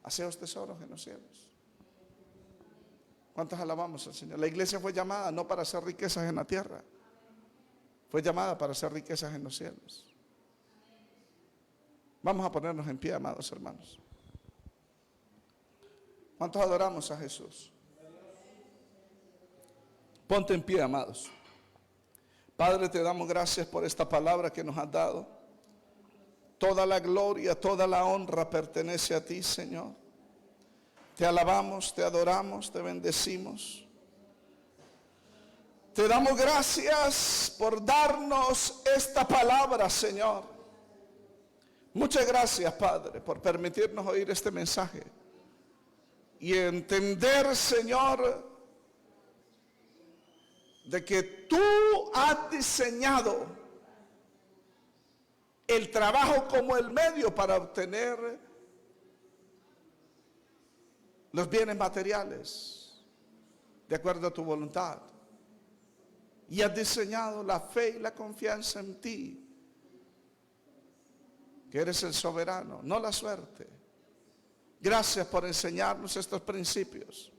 Haceos tesoros en los cielos. ¿Cuántos alabamos al Señor? La iglesia fue llamada no para hacer riquezas en la tierra, fue llamada para hacer riquezas en los cielos. Vamos a ponernos en pie, amados hermanos. ¿Cuántos adoramos a Jesús? Ponte en pie, amados. Padre, te damos gracias por esta palabra que nos has dado. Toda la gloria, toda la honra pertenece a ti, Señor. Te alabamos, te adoramos, te bendecimos. Te damos gracias por darnos esta palabra, Señor. Muchas gracias, Padre, por permitirnos oír este mensaje y entender, Señor, de que tú has diseñado el trabajo como el medio para obtener los bienes materiales de acuerdo a tu voluntad, y has diseñado la fe y la confianza en ti, que eres el soberano, no la suerte. Gracias por enseñarnos estos principios,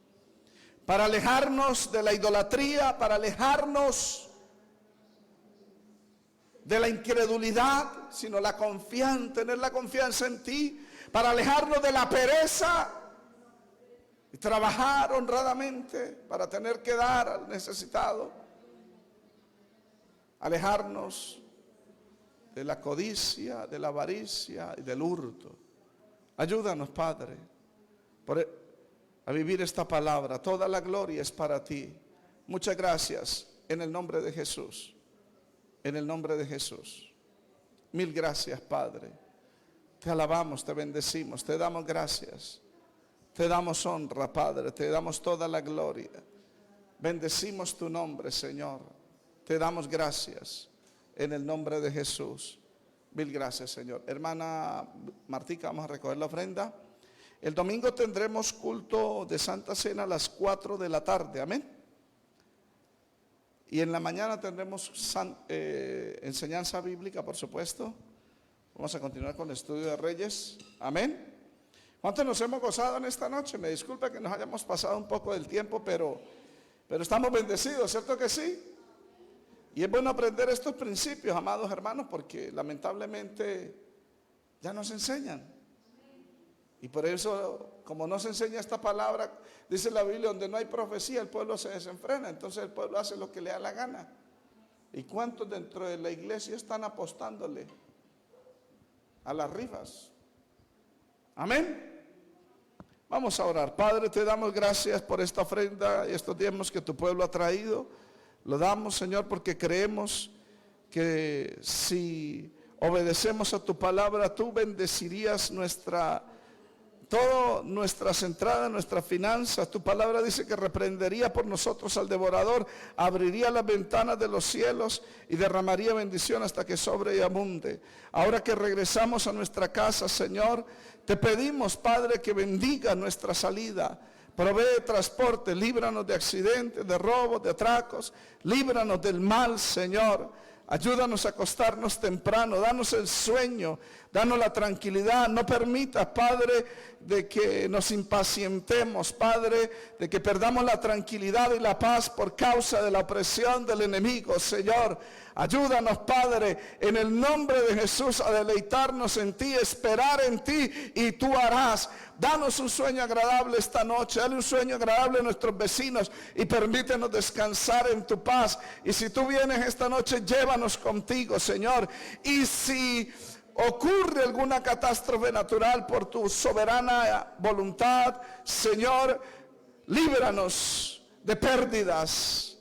para alejarnos de la idolatría, para alejarnos de la incredulidad, sino tener la confianza en ti, para alejarnos de la pereza y trabajar honradamente para tener que dar al necesitado, alejarnos de la codicia, de la avaricia y del hurto. Ayúdanos, Padre, a vivir esta palabra. Toda la gloria es para ti. Muchas gracias en el nombre de Jesús. En el nombre de Jesús. Mil gracias, Padre. Te alabamos, te bendecimos, te damos gracias. Te damos honra, Padre, te damos toda la gloria. Bendecimos tu nombre, Señor. Te damos gracias en el nombre de Jesús. Mil gracias, Señor. Hermana Martica, vamos a recoger la ofrenda. El domingo tendremos culto de Santa Cena a las 4 de la tarde, amén. Y en la mañana tendremos enseñanza bíblica, por supuesto. Vamos a continuar con el estudio de Reyes, amén. ¿Cuántos nos hemos gozado en esta noche? Me disculpa que nos hayamos pasado un poco del tiempo, pero estamos bendecidos, ¿cierto que sí? Y es bueno aprender estos principios, amados hermanos, porque lamentablemente ya nos enseñan. Y por eso, como no se enseña esta palabra, dice la Biblia, donde no hay profecía, el pueblo se desenfrena. Entonces el pueblo hace lo que le da la gana. ¿Y cuántos dentro de la iglesia están apostándole a las rifas? Amén. Vamos a orar. Padre, te damos gracias por esta ofrenda y estos diezmos que tu pueblo ha traído. Lo damos, Señor, porque creemos que si obedecemos a tu palabra, tú bendecirías todas nuestras entradas, nuestras finanzas. Tu palabra dice que reprendería por nosotros al devorador, abriría las ventanas de los cielos y derramaría bendición hasta que sobre y abunde. Ahora que regresamos a nuestra casa, Señor, te pedimos, Padre, que bendiga nuestra salida. Provee transporte, líbranos de accidentes, de robos, de atracos, líbranos del mal, Señor. Ayúdanos a acostarnos temprano, danos el sueño, danos la tranquilidad. No permitas, Padre, de que nos impacientemos, Padre, de que perdamos la tranquilidad y la paz por causa de la opresión del enemigo, Señor. Ayúdanos, Padre, en el nombre de Jesús, a deleitarnos en ti, esperar en ti, y tú harás. Danos un sueño agradable esta noche, dale un sueño agradable a nuestros vecinos y permítenos descansar en tu paz. Y si tú vienes esta noche, llévanos contigo, Señor. Y si ocurre alguna catástrofe natural, por tu soberana voluntad, Señor, líbranos de pérdidas.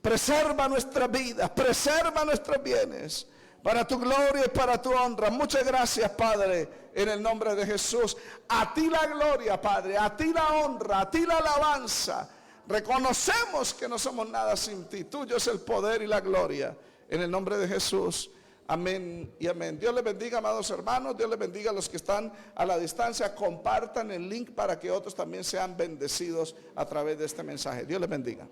Preserva nuestra vida, preserva nuestros bienes, para tu gloria y para tu honra. Muchas gracias, Padre, en el nombre de Jesús. A ti la gloria, Padre, a ti la honra, a ti la alabanza. Reconocemos que no somos nada sin ti. Tuyo es el poder y la gloria, en el nombre de Jesús. Amén y amén. Dios les bendiga, amados hermanos. Dios les bendiga a los que están a la distancia. Compartan el link para que otros también sean bendecidos a través de este mensaje. Dios les bendiga.